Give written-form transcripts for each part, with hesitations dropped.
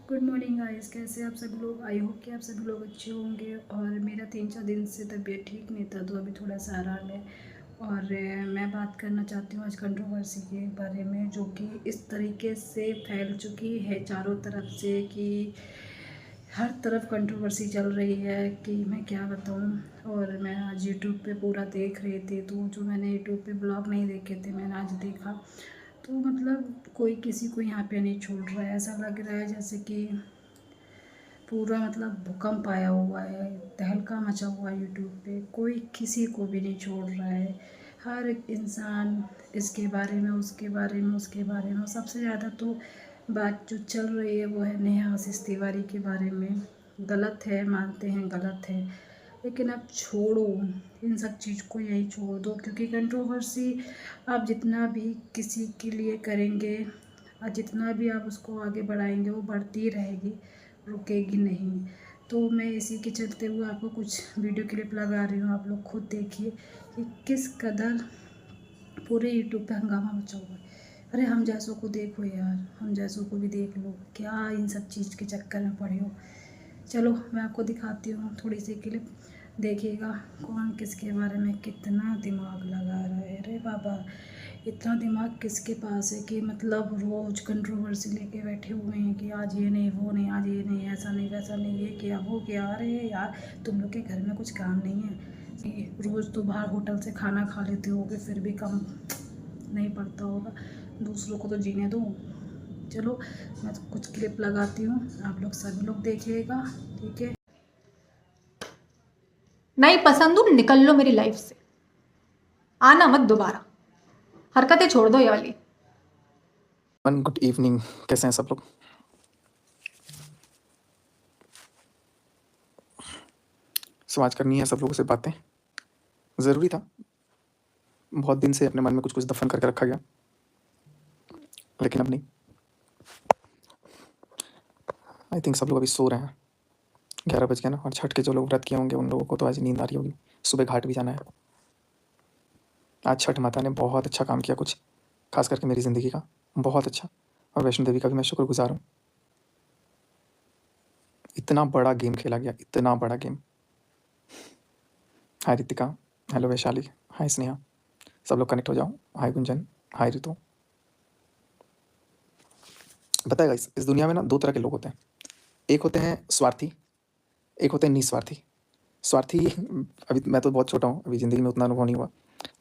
Good morning guys, कैसे आप सभी लोग। आई होप कि आप सभी लोग अच्छे होंगे। और मेरा 3-4 दिन से तबीयत ठीक नहीं था, तो अभी थोड़ा सा आराम है। और मैं बात करना चाहती हूँ आज कंट्रोवर्सी के बारे में, जो कि इस तरीके से फैल चुकी है चारों तरफ से कि हर तरफ कंट्रोवर्सी चल रही है कि मैं क्या बताऊँ। और मैं आज यूट्यूब पे पूरा देख रही थी, तो जो मैंने यूट्यूब पे ब्लॉग नहीं देखे थे मैंने आज देखा, तो मतलब कोई किसी को यहाँ पे नहीं छोड़ रहा है। ऐसा लग रहा है जैसे कि पूरा मतलब भूकंप आया हुआ है, तहलका मचा हुआ है यूट्यूब पे। कोई किसी को भी नहीं छोड़ रहा है। हर एक इंसान इसके बारे में, उसके बारे में, उसके बारे में। सबसे ज़्यादा तो बात जो चल रही है वो है नेहा आशीष तिवारी के बारे में। गलत है, मानते हैं गलत है, लेकिन अब छोड़ो इन सब चीज़ को, यही छोड़ दो। क्योंकि कंट्रोवर्सी आप जितना भी किसी के लिए करेंगे और जितना भी आप उसको आगे बढ़ाएंगे वो बढ़ती रहेगी, रुकेगी नहीं। तो मैं इसी के चलते हुए आपको कुछ वीडियो क्लिप लगा रही हूँ, आप लोग खुद देखिए कि किस कदर पूरे यूट्यूब पे हंगामा मचा हुआ है। अरे हम जैसों को देखो यार, हम जैसों को भी देख लो, क्या इन सब चीज़ के चक्कर में पड़े हो। चलो मैं आपको दिखाती हूँ थोड़ी सी क्लिप, देखिएगा कौन किसके बारे में कितना दिमाग लगा रहा है। अरे बाबा, इतना दिमाग किसके पास है कि मतलब रोज़ कंट्रोवर्सी लेके बैठे हुए हैं कि आज ये नहीं, वो नहीं, आज ये नहीं, ऐसा नहीं, वैसा नहीं, ये क्या, वो क्या। अरे यार, तुम लोग के घर में कुछ काम नहीं है? रोज़ तो बाहर होटल से खाना खा लेते होगे, फिर भी कम नहीं पड़ता होगा। दूसरों को तो जीने दो। चलो मैं तो कुछ क्लिप लगाती हूँ, आप लोग सभी लोग देखिएगा, ठीक है। नहीं पसंद हूं, निकल लो मेरी लाइफ से, आना मत दोबारा। हरकतें छोड़ दो ये वाली। गुड इवनिंग, कैसे हैं सब लोग। आज करनी है सब लोगों से बातें, ज़रूरी था। बहुत दिन से अपने मन में कुछ कुछ दफन करके रखा गया, लेकिन अब नहीं। आई थिंक सब लोग अभी सो रहे हैं, 11 बज गया ना। और छठ के जो लोग व्रत किए होंगे उन लोगों को तो आज नींद आ रही होगी। सुबह घाट भी जाना है। आज छठ माता ने बहुत अच्छा काम किया, कुछ खास करके मेरी ज़िंदगी का बहुत अच्छा। और वैष्णो देवी का भी मैं शुक्रगुजार हूँ। इतना बड़ा गेम खेला गया, इतना बड़ा गेम। हाय रितिका, हेलो वैशाली, हाय स्नेहा, सब लोग कनेक्ट हो जाओ। हाय गुंजन, हाय ऋतु। बताएगा इस दुनिया में ना दो तरह के लोग होते हैं। एक होते हैं स्वार्थी, एक होते हैं निस्वार्थी। स्वार्थी, अभी मैं तो बहुत छोटा हूँ, अभी ज़िंदगी में उतना अनुभव नहीं हुआ,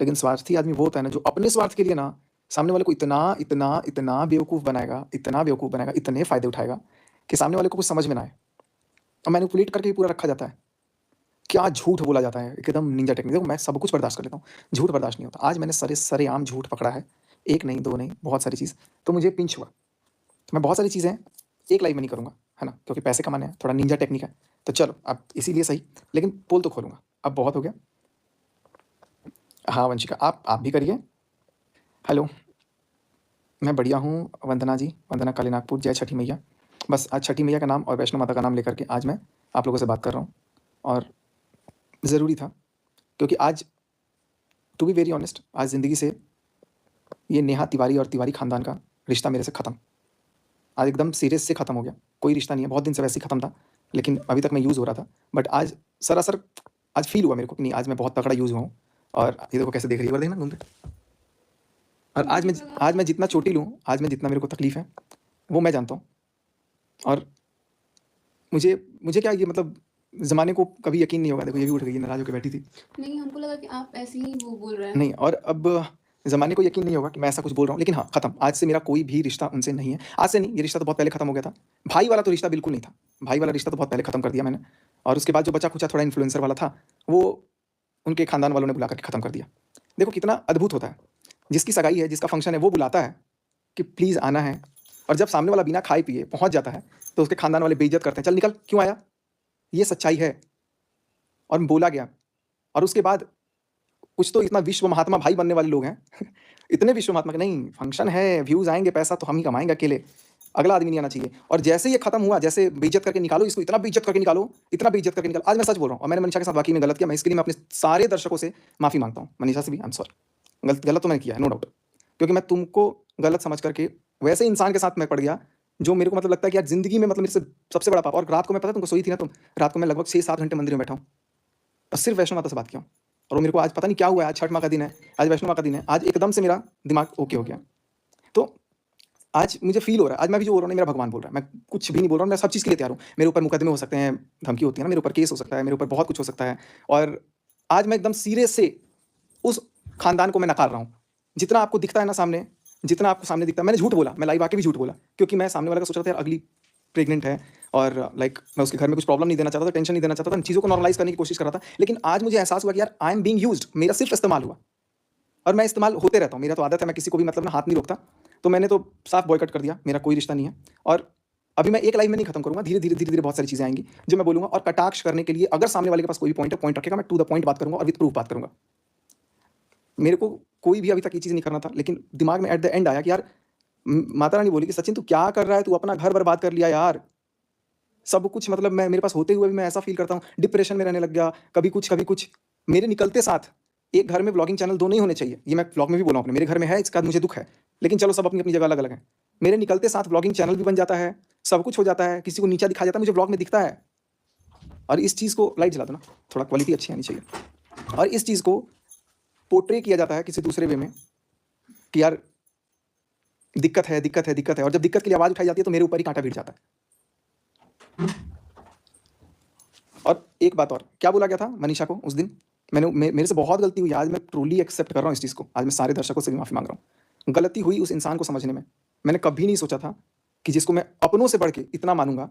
लेकिन स्वार्थी आदमी वो होता है ना जो अपने स्वार्थ के लिए ना सामने वाले को इतना इतना इतना बेवकूफ़ बनाएगा, इतना बेवकूफ़ बनाएगा, इतने फ़ायदे उठाएगा कि सामने वाले को कुछ समझ में ना आए। और मैनिपुलेट करके ही पूरा रखा जाता है। क्या झूठ बोला जाता है, एकदम निंजा टेक्निक। देखो मैं सब कुछ बर्दाश्त कर लेता हूँ, झूठ बर्दाश्त नहीं होता। आज मैंने सरेआम झूठ पकड़ा है, एक नहीं, दो नहीं, बहुत सारी चीज़। तो मुझे पिंच हुआ। तो मैं बहुत सारी चीज़ें एक लाइव में नहीं करूँगा, है ना, क्योंकि पैसे कमाने हैं, थोड़ा निंजा टेक्निक है। तो चलो अब इसीलिए सही, लेकिन पोल तो खोलूँगा। अब बहुत हो गया। हाँ वंशिका, आप भी करिए। हेलो, मैं बढ़िया हूँ वंदना जी, वंदना काली नागपुर, जय छठी मैया। बस आज छठी मैया का नाम और वैष्णो माता का नाम लेकर के आज मैं आप लोगों से बात कर रहा हूँ, और ज़रूरी था। क्योंकि आज टू बी वेरी ऑनेस्ट, आज ज़िंदगी से ये नेहा तिवारी और तिवारी ख़ानदान का रिश्ता मेरे से ख़त्म। आज एकदम सीरियस से ख़त्म हो गया। कोई रिश्ता नहीं है, बहुत दिन से वैसे ही ख़त्म था, लेकिन अभी तक मैं यूज़ हो रहा था। बट आज सरासर आज फ़ील हुआ मेरे को कि नहीं, आज मैं बहुत तगड़ा यूज़ हुआ हूँ। और ये देखो कैसे देख रही है, एक बार देखना घूम के। और आज मैं जितना चोटिल हूँ, आज मैं जितना मेरे को तकलीफ़ है वो मैं जानता हूँ। और मुझे मुझे क्या ये मतलब ज़माने को कभी यकीन नहीं होगा। देखो ये भी उठ गई, नाराज़ होकर बैठी थी। नहीं, हमको लगा कि आप ऐसे ही वो बोल रहे हैं। नहीं, और अब ज़माने को यकीन नहीं होगा कि मैं ऐसा कुछ बोल रहा हूँ, लेकिन हाँ, ख़त्म। आज से मेरा कोई भी रिश्ता उनसे नहीं है। आज से नहीं, ये रिश्ता तो बहुत पहले ख़त्म हो गया था। भाई वाला तो रिश्ता बिल्कुल नहीं था। भाई वाला रिश्ता तो बहुत पहले ख़त्म कर दिया मैंने। और उसके बाद जो बचा-खुचा थोड़ा इन्फ्लुएंसर वाला था, वो उनके ख़ानदान वालों ने बुला कर के ख़त्म कर दिया। देखो कितना अद्भुत होता है। जिसकी सगाई है, जिसका फ़ंक्शन है, वो बुलाता है कि प्लीज़ आना है, और जब सामने वाला बिना खाए-पिए पहुँच जाता है, तो उसके ख़ानदान वाले बेइज़्ज़त करते हैं, "चल निकल, क्यों आया?" ये सच्चाई है। और बोला गया। और उसके बाद कुछ तो इतना विश्व महात्मा भाई बनने वाले लोग हैं इतने विश्व महात्मा कि नहीं, फंक्शन है, व्यूज़ आएँगे, पैसा तो हम ही कमाएँगे अकेले, अगला आदमी नहीं आना चाहिए। और जैसे ही ये खत्म हुआ, जैसे बेइज़्ज़त करके निकालो इसको, इतना बेइज़्ज़त करके निकालो, इतना बेइज़्ज़त करके निकालो। आज मैं सच बोल रहा हूँ, और मैंने मनीषा के साथ वाक़ई में गलत किया। मैं इसके लिए मैं अपने सारे दर्शकों से माफ़ी माँगता हूँ। मनीषा से भी आई एम सॉरी। गलत गलत तो मैंने किया है, नो डाउट। क्योंकि मैं तुमको गलत समझ करके वैसे इंसान के साथ मैं पड़ गया जो मेरे को मतलब लगता है कि यार ज़िंदगी में मतलब मेरे से सबसे बड़ा पाप। और रात को मैं, पता है तुमको, सोई थी ना तुम, रात को मैं लगभग 6-7 घंटे मंदिर में बैठा हूँ, बस सिर्फ वैष्णो माता से बात किया हूँ। और वो मेरे को आज पता नहीं क्या हुआ है, आज छठ माँ का दिन है, आज वैष्णो माँ का दिन है, आज एकदम से मेरा दिमाग ओके हो गया। तो आज मुझे फ़ील हो रहा है, आज मैं भी जो बोल रहा हूँ मेरा भगवान बोल रहा है, मैं कुछ भी नहीं बोल रहा हूँ, मैं सब चीज़ के लिए तैयार हूँ। मेरे ऊपर मुकदमे हो सकते हैं, धमकी होती है ना, मेरे ऊपर केस हो सकता है, मेरे ऊपर बहुत कुछ हो सकता है। और आज मैं एकदम सीरियस से उस खानदान को मैं नकार रहा हूँ। जितना आपको दिखता है ना सामने, जितना आपको सामने दिखता है, मैंने झूठ बोला, मैं लाइव आके भी झूठ बोला, क्योंकि मैं सामने वाले का सोच रहा था यार अगली प्रेग्नेंट है, और लाइक मैं उसके घर में कुछ प्रॉब्लम नहीं देना चाहता था, टेंशन नहीं देना चाहता था, चीज़ों को नॉर्मलाइज़ करने की कोशिश कर रहा था। लेकिन आज मुझे एहसास हुआ कि यार आई एम बीइंग यूज्ड, मेरा सिर्फ इस्तेमाल हुआ, और मैं इस्तेमाल होते रहता हूँ, मेरा तो आदत है, मैं किसी को भी मतलब ना हाथ नहीं रोकता। तो मैंने तो साफ बॉयकट कर दिया, मेरा कोई रिश्ता नहीं है। और अभी मैं एक लाइव में नहीं खत्म करूँगा, धीरे-धीरे बहुत सारी चीज़ें आएँगी जो मैं बोलूँगा। और कटाक्ष करने के लिए अगर सामने वाले के पास कोई भी पॉइंट है, पॉइंट रखेगा, मैं टू द पॉइंट बात करूँगा और विद प्रूफ बात करूँगा। मेरे को कोई भी अभी तक ये चीज़ नहीं करना था, लेकिन दिमाग में एट द एंड आया कि यार माता रानी बोली कि सचिन तू क्या कर रहा है, तू अपना घर बर्बाद कर लिया यार। सब कुछ मतलब मैं, मेरे पास होते हुए भी मैं ऐसा फ़ील करता हूँ, डिप्रेशन में रहने लग गया, कभी कुछ, कभी कुछ। मेरे निकलते साथ एक घर में व्लॉगिंग चैनल 2 नहीं होने चाहिए, ये मैं व्लॉग में भी बोला हूँ अपने, मेरे घर में है, इसका मुझे दुःख है। लेकिन चलो सब अपनी-अपनी जगह अलग-अलग हैं। मेरे निकलते साथ व्लॉगिंग चैनल भी बन जाता है, सब कुछ हो जाता है, किसी को नीचा दिखाया जाता है, मुझे व्लॉग में दिखता है। और इस चीज़ को, लाइट जला दो ना, थोड़ा क्वालिटी अच्छी आनी चाहिए। और इस चीज़ को पोर्ट्रे किया जाता है किसी दूसरे वे में कि यार दिक्कत है, दिक्कत है, दिक्कत है, और जब दिक्कत के लिए आवाज़ उठाई जाती है तो मेरे ऊपर ही कांटा भिड़ जाता है। और एक बात और, क्या बोला गया था मनीषा को उस दिन? मेरे से बहुत गलती हुई, आज मैं ट्रूली एक्सेप्ट कर रहा हूँ इस चीज़ को, आज मैं सारे दर्शकों से भी माफ़ी माँग रहा हूँ। गलती हुई उस इंसान को समझने में। मैंने कभी नहीं सोचा था कि जिसको मैं अपनों से बढ़ के इतना मानूँगा,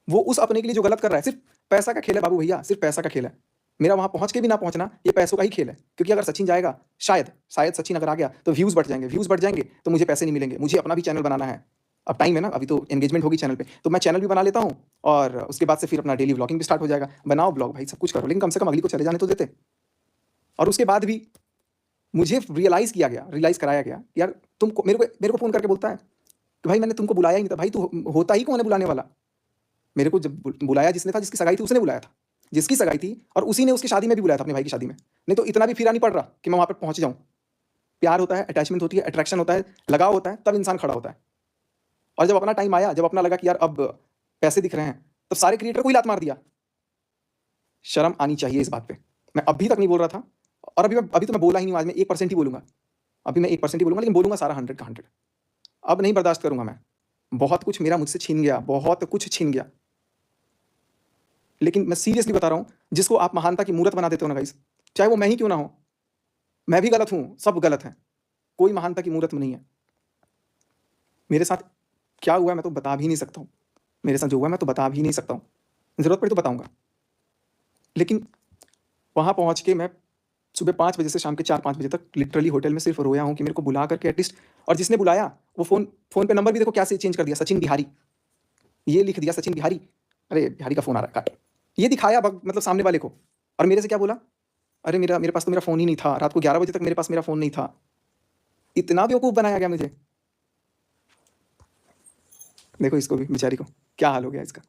वो उस अपने के लिए जो गलत कर रहा है, सिर्फ़ पैसा का खेल है बाबू भैया, सिर्फ़ पैसा का खेल है। मेरा वहाँ पहुँच के भी ना पहुँचना, ये पैसों का ही खेल है। क्योंकि अगर सचिन जाएगा, शायद सचिन अगर आ गया तो व्यूज़ बढ़ जाएँगे तो मुझे पैसे नहीं मिलेंगे। मुझे अपना भी चैनल बनाना है। अब टाइम है ना, अभी तो एंगेजमेंट होगी चैनल पे, तो मैं चैनल भी बना लेता हूँ और उसके बाद से फिर अपना डेली व्लॉगिंग भी स्टार्ट हो जाएगा। बनाओ ब्लॉग भाई, सब कुछ करो, लेकिन कम से कम अगली को चले जाने तो देते। और उसके बाद भी मुझे रियलाइज़ कराया गया, यार तुमको, मेरे को फ़ोन करके बोलता है कि भाई मैंने तुमको बुलाया ही नहीं था। भाई तू होता ही कौन है बुलाने वाला? मेरे को जब बुलाया जिसने था, जिसकी सगाई थी उसने बुलाया था। जिसकी सगाई थी, और उसी ने उसकी शादी में भी बुलाया था, अपने भाई की शादी में। नहीं तो इतना भी फिरा नहीं पड़ रहा कि मैं वहाँ पे पहुँच जाऊँ। प्यार होता है, अटैचमेंट होती है, अट्रैक्शन होता है, लगाव होता है, तब इंसान खड़ा होता है। और जब अपना टाइम आया, जब अपना लगा कि यार अब पैसे दिख रहे हैं, तो सारे क्रिएटर को ही लात मार दिया। शर्म आनी चाहिए इस बात पे। मैं अभी तक नहीं बोल रहा था, और अभी तो मैं बोला ही नहीं हूँ। आज मैं 1% ही बोलूँगा। अभी मैं 1% ही बोलूँगा, लेकिन बोलूँगा सारा 100 का 100। अब नहीं बर्दाश्त करूँगा मैं। बहुत कुछ मेरा मुझसे छीन गया, बहुत कुछ छीन गया। लेकिन मैं सीरियसली बता रहा हूँ, जिसको आप महानता की मूरत बना देते हो ना गाइस, चाहे वो मैं ही क्यों ना हूँ, मैं भी गलत हूँ, सब गलत हैं। कोई महानता की मूरत में नहीं है। मेरे साथ क्या हुआ है मैं तो बता भी नहीं सकता हूँ। मेरे साथ जो हुआ है मैं तो बता भी नहीं सकता हूँ। ज़रूरत पड़ी तो बताऊँगा। लेकिन वहाँ पहुँच के मैं सुबह 5 बजे से शाम के 4-5 बजे तक लिटरली होटल में सिर्फ रोया हूँ कि मेरे को बुला करके एटलीस्ट, और जिसने बुलाया वो फ़ोन पे नंबर भी देखो क्या से चेंज कर दिया, सचिन बिहारी। ये लिख दिया सचिन बिहारी। अरे बिहारी का फ़ोन आ रहा है, काट। ये दिखाया मतलब सामने वाले को, और मेरे से क्या बोला? अरे मेरे पास तो मेरा फ़ोन ही नहीं था। रात को 11 बजे तक मेरे पास मेरा फ़ोन नहीं था। इतना बेवकूफ़ बनाया गया मुझे। देखो इसको भी, बेचारी को क्या हाल हो गया इसका।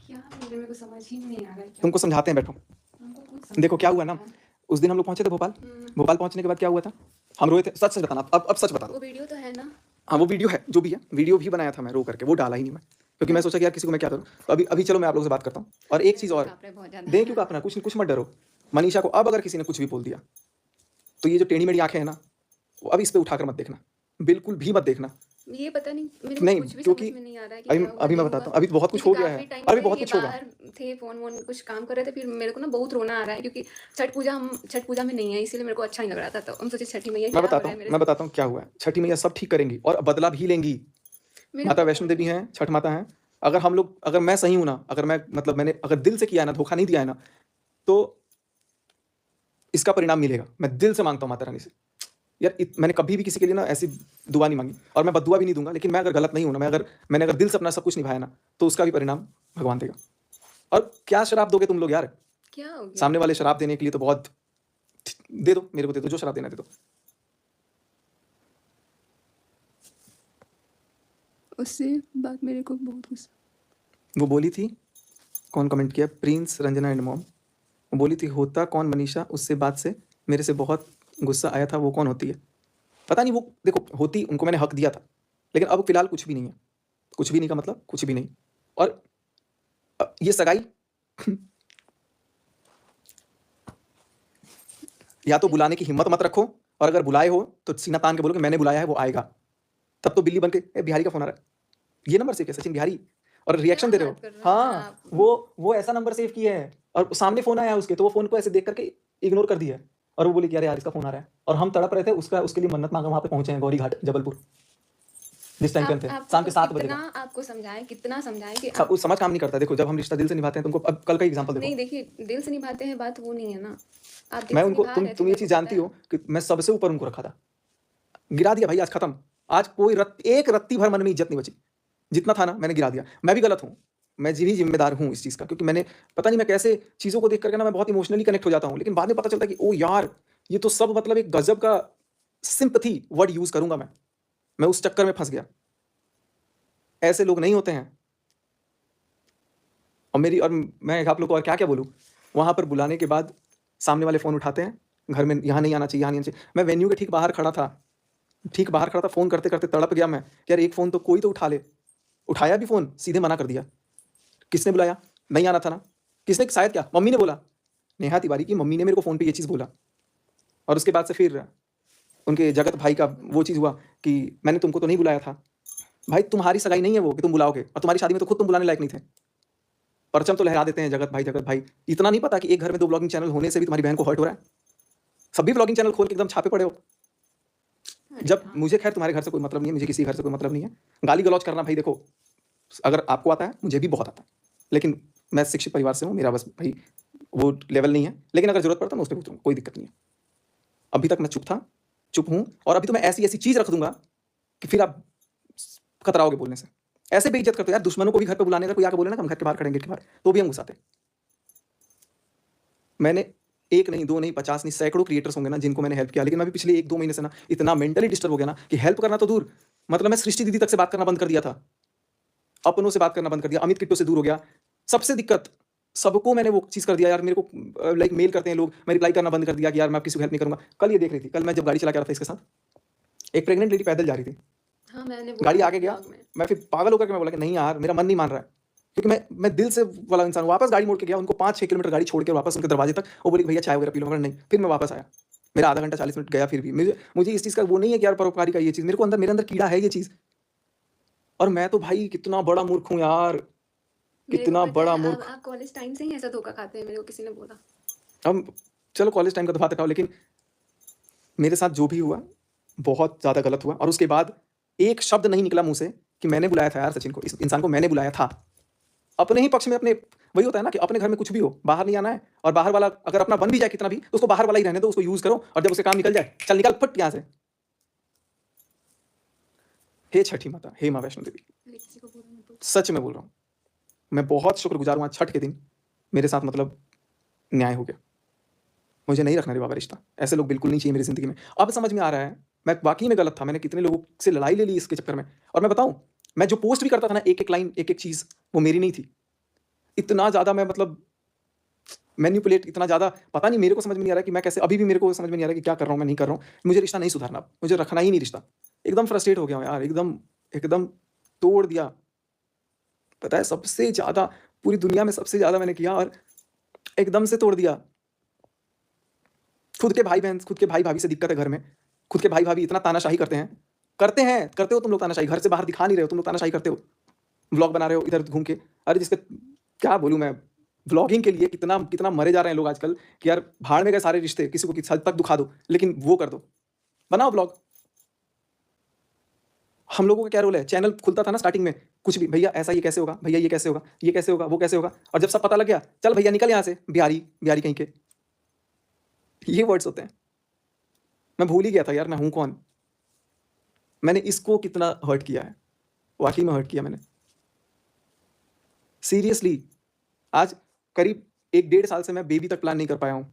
क्या मेरे को समझ ही नहीं आ रहा है क्या। तुमको समझाते हैं, बैठो। हमको कुछ समझ देखो क्या नहीं हुआ आ ना, रहा है। उस दिन हम लोग पहुंचे थे भोपाल। भोपाल पहुंचने के बाद क्या हुआ था, हम रोए थे। सच सच बताना, अब सच बता दो। वो वीडियो तो है ना। हाँ वो वीडियो है, जो भी है, वीडियो भी बनाया था मैं रो करके, वो डाला ही नहीं मैं, क्योंकि मैं सोचा कि यार किसी को मैं क्या करूँ। तो अभी चलो मैं आप लोगों से बात करता हूँ। और एक चीज़ और, काँप रहा है बहुत ज़्यादा। दें क्यों कांपना, कुछ मत डरो। मनीषा को अब अगर किसी ने कुछ भी बोल दिया, तो ये जो टेढ़ी मेढ़ी आंखें हैं ना, वो अब इस पे उठाकर मत देखना, बिल्कुल भी मत देखना। ये पता नहीं, मेरे को नहीं, कुछ भी क्योंकि समझ में नहीं आ रहा है कि अभी क्या हुआ, अभी मैं नहीं बताता हुआ। हूँ, अभी तो बहुत कुछ हो क्योंकि गया है, काफ़ी टाइम अभी से बहुत ये कुछ होगा। बाहर थे, फ़ोन वोन कुछ काम कर रहे थे, फिर मेरे को ना बहुत रोना आ रहा है क्योंकि छठ पूजा में नहीं है, इसीलिए मेरे को अच्छा नहीं लग रहा था। तो हम सोचे छठी मैया क्या हो रहा है मेरे मैं साथ। बताता हूँ क्या हुआ है। छठी मैया सब ठीक करेंगी और बदला भी लेंगी। मेरे माता को वैष्णो देवी हैं, छठ माता हैं। अगर मैं सही हूँ ना, अगर मैं मतलब मैंने अगर दिल से किया है ना, धोखा नहीं दिया है ना, तो इसका परिणाम मिलेगा। मैं दिल से मांगता हूँ माता रानी से। यार मैंने कभी भी किसी के लिए ना ऐसी दुआ नहीं मांगी, और मैं बददुआ भी नहीं दूंगा। लेकिन मैं अगर गलत नहीं हूँ ना, मैंने अगर दिल से अपना सब कुछ निभाया ना, तो उसका भी परिणाम भगवान देगा। और क्या शराब दोगे तुम लोग यार? क्या हो गया। सामने वाले शराब देने के लिए तो बहुत, दे दो, मेरे को दे दो, जो शराब देना दे दो। उससे बात मेरे को बहुत गुस्सा। वो बोली थी, कौन कमेंट किया, प्रिंस रंजना एंड मॉम, वो बोली थी होता कौन मनीषा, उससे बात से मेरे से बहुत गुस्सा आया था, वो कौन होती है? पता नहीं, वो देखो होती, उनको मैंने हक दिया था, लेकिन अब फिलहाल कुछ भी नहीं है। कुछ भी नहीं का मतलब कुछ भी नहीं। और ये सगाई या तो बुलाने की हिम्मत मत रखो, और अगर बुलाए हो तो सीना तान के बोलो कि मैंने बुलाया है, वो आएगा। तब तो बिल्ली बन के ए बिहारी का फोन आ रहा है, ये नंबर सेव है सचिन बिहारी, और रिएक्शन दे क्या रहे हो। बात कर रहे हो हाँ, आप? वो ऐसा नंबर सेव किया है और सामने फोन आया है उसके, तो वो फोन को ऐसे देख करके इग्नोर कर दिया है, और वो बोली कि अरे यार इसका फोन आ रहा है, और हम तड़प रहे थे उसके लिए मन्नत मांगा, वहां पे पहुंचे हैं गौरी घाट जबलपुर, जिस टाइम पे हम थे शाम के 7 बजे कितना का। आपको समझाएं, कितना समझाएं कि सब समझ काम नहीं करता। देखो जब हम रिश्ता दिल से निभाते हैं, तुमको अब कल का एग्जांपल देखो, नहीं, देखिए दिल से निभाते हैं, बात वो नहीं है ना। आप दिल मैं से उनको निभा रहे थे, तुम ये मेरे को चीज पता जानती है। हो कि मैं सबसे ऊपर उनको रखा था, गिरा दिया भाई, आज खत्म। आज कोई एक रत्ती भर मन में इज्जत नहीं बची, जितना था ना मैंने गिरा दिया। मैं भी गलत हूँ, मैं भी जिम्मेदार हूँ इस चीज़ का, क्योंकि मैंने पता नहीं मैं कैसे चीज़ों को देख करके ना मैं बहुत इमोशनली कनेक्ट हो जाता हूँ, लेकिन बाद में पता चलता है कि ओ यार ये तो सब मतलब एक गजब का सिंपथी वर्ड यूज करूंगा मैं उस चक्कर में फंस गया। ऐसे लोग नहीं होते हैं। और मैं आप लोग को और क्या क्या बोलूँ, वहां पर बुलाने के बाद सामने वाले फ़ोन उठाते हैं, घर में यहाँ नहीं आना चाहिए, यहाँ नहीं आना चाहिए। मैं वेन्यू के ठीक बाहर खड़ा था, फ़ोन करते करते तड़प गया मैं कि यार एक फ़ोन तो कोई तो उठा ले। उठाया भी फ़ोन, सीधे मना कर दिया। किसने बुलाया? नहीं आना था ना। किसने? शायद क्या मम्मी ने बोला, नेहा तिवारी की मम्मी ने मेरे को फ़ोन पे ये चीज़ बोला। और उसके बाद से फिर उनके जगत भाई का वो चीज़ हुआ कि मैंने तुमको तो नहीं बुलाया था। भाई तुम्हारी सगाई नहीं है वो कि तुम बुलाओगे, और तुम्हारी शादी में तो खुद तुम बुलाने लायक नहीं थे। परचम तो लहरा देते हैं जगत भाई। इतना नहीं पता कि एक घर में 2 ब्लॉगिंग चैनल होने से भी तुम्हारी बहन को हर्ट हो रहा है। सब भी ब्लॉगिंग चैनल खोल के एकदम छापे पड़े हो। अरे जब हाँ। मुझे खैर तुम्हारे घर से कोई मतलब नहीं है, मुझे किसी घर से कोई मतलब नहीं है। गाली गलौज करना भाई देखो, अगर आपको आता है, मुझे भी बहुत आता है, लेकिन मैं शिक्षित परिवार से हूँ, मेरा बस भाई वो लेवल नहीं है। लेकिन अगर जरूरत पड़ता है मैं उस पर उतरूँगा, कोई दिक्कत नहीं है। अभी तक मैं चुप हूँ, और अभी तो मैं ऐसी चीज़ रख दूंगा कि फिर आप कतराओगे बोलने से। ऐसे बेइज्जत करते हो यार, दुश्मनों को भी घर पे बुलाने का कोई आके बोले ना कि हम घर के बाहर खड़े हैं, गेट के बाहर, तो भी हम घुसाते। मैंने 1 नहीं, 2 नहीं, 50 नहीं, सैकड़ों क्रिएटर्स होंगे ना जिनको मैंने हेल्प किया, लेकिन मैं अभी पिछले 1-2 महीने से ना इतना मेंटली डिस्टर्ब हो गया ना कि हेल्प करना तो दूर, मतलब मैं सृष्टि दीदी तक से बात करना बंद कर दिया था, अपनों से बात करना बंद कर दिया, अमित किट्टो से दूर हो गया। सबसे दिक्कत, सबको मैंने वो चीज़ कर दिया यार। मेरे को लाइक मेल करते हैं लोग, मैं रिप्लाई करना बंद कर दिया कि यार मैं अब किसी को हेल्प नहीं करूँगा। कल ये देख रही थी, कल मैं जब गाड़ी चला के आ रहा था इसके साथ, एक प्रेग्नेंट लेडी पैदल जा रही थी, हाँ, मैंने गाड़ी बोला आगे गया, ब्लॉग में। मैं फिर पागल होकर के मैं बोला कि नहीं यार मेरा मन नहीं मान रहा है, क्योंकि मैं दिल से वाला इंसान हूँ। वापस गाड़ी मोड़ के गया, उनको 5-6 किलोमीटर गाड़ी छोड़ के वापस उनके दरवाजे तक। वो बोली भैया चाय वगैरह पी लो, नहीं। फिर मैं वापस आया, मेरा आधा घंटा 40 मिनट गया। फिर भी मुझे इस चीज़ का वो नहीं है कि यार परोपकारी का ये चीज़ मेरे अंदर कीड़ा है ये चीज़। और मैं तो भाई कितना बड़ा मूर्ख हूँ यार, मेरे को कितना पता बड़ा है, मूर्ख। आप कॉलेज टाइम से ही ऐसा धोखा खाते हैं, मेरे को किसी ने बोला। हम चलो कॉलेज टाइम का तो बात हटाओ, लेकिन मेरे साथ जो भी हुआ बहुत ज़्यादा गलत हुआ। और उसके बाद एक शब्द नहीं निकला मुंह से कि मैंने बुलाया था यार सचिन को, इस इंसान को मैंने बुलाया था। अपने ही पक्ष में अपने, वही होता है ना कि अपने घर में कुछ भी हो, बाहर नहीं आना है, और बाहर वाला अगर अपना बन भी जाए कितना भी, तो उसको बाहर वाला ही रहने दो, उसको यूज करो, और जब उससे काम निकल जाए चल निकल फट यहाँ से। हे छठी माता, हे माँ वैष्णो देवी, अरे किसी को बोला मत। सच में बोल रहा हूँ, मैं बहुत शुक्रगुजार हूँ आज छठ के दिन मेरे साथ मतलब न्याय हो गया। मुझे नहीं रखना रे बाबा रिश्ता, ऐसे लोग बिल्कुल नहीं चाहिए मेरी जिंदगी में। अब समझ में आ रहा है मैं वाकई में गलत था, मैंने कितने लोगों से लड़ाई ले ली इसके चक्कर में। और मैं बताऊं, मैं जो पोस्ट भी करता था ना, एक एक लाइन, एक एक चीज, वो मेरी नहीं थी। इतना ज्यादा मैं मतलब मैनिपुलेट, इतना ज़्यादा पता नहीं, मेरे को समझ में नहीं आ रहा कि मैं कैसे, अभी भी मेरे को समझ में नहीं आ रहा कि क्या कर रहा हूँ मैं, नहीं कर रहा हूँ। मुझे रिश्ता नहीं सुधारना, मुझे रखना ही नहीं रिश्ता। एकदम फ्रस्ट्रेट हो गया हूँ यार, एकदम एकदम तोड़ दिया। पता है सबसे ज़्यादा पूरी दुनिया में सबसे ज़्यादा मैंने किया, और एकदम से तोड़ दिया। खुद के भाई बहन, खुद के भाई भाभी से दिक्कत है घर में, खुद के भाई भाभी इतना तानाशाही करते हो तुम लोग तानाशाही, घर से बाहर दिखा नहीं रहे हो तुम लोग, तानाशाही करते हो, व्लॉग बना रहे हो इधर घूम के। अरे जिसके क्या बोलूँ मैं, व्लॉगिंग के लिए कितना कितना मरे जा रहे हैं लोग आजकल कि यार भाड़ में गए सारे रिश्ते, किसी को किस हद तक दुखा दो, लेकिन वो कर दो, बनाओ ब्लॉग। हम लोगों का क्या रोल है, चैनल खुलता था ना स्टार्टिंग में, कुछ भी भैया ऐसा ये कैसे होगा, भैया ये कैसे होगा, ये कैसे होगा, वो कैसे होगा, और जब सब पता लग गया, चल भैया निकल यहाँ से, बिहारी बिहारी कहीं के, ये वर्ड्स होते हैं। मैं भूल ही गया था यार मैं हूं कौन। मैंने इसको कितना हर्ट किया है, वाकई में हर्ट किया मैंने, सीरियसली। आज करीब 1-1.5 साल से मैं बेबी तक प्लान नहीं कर पाया हूँ।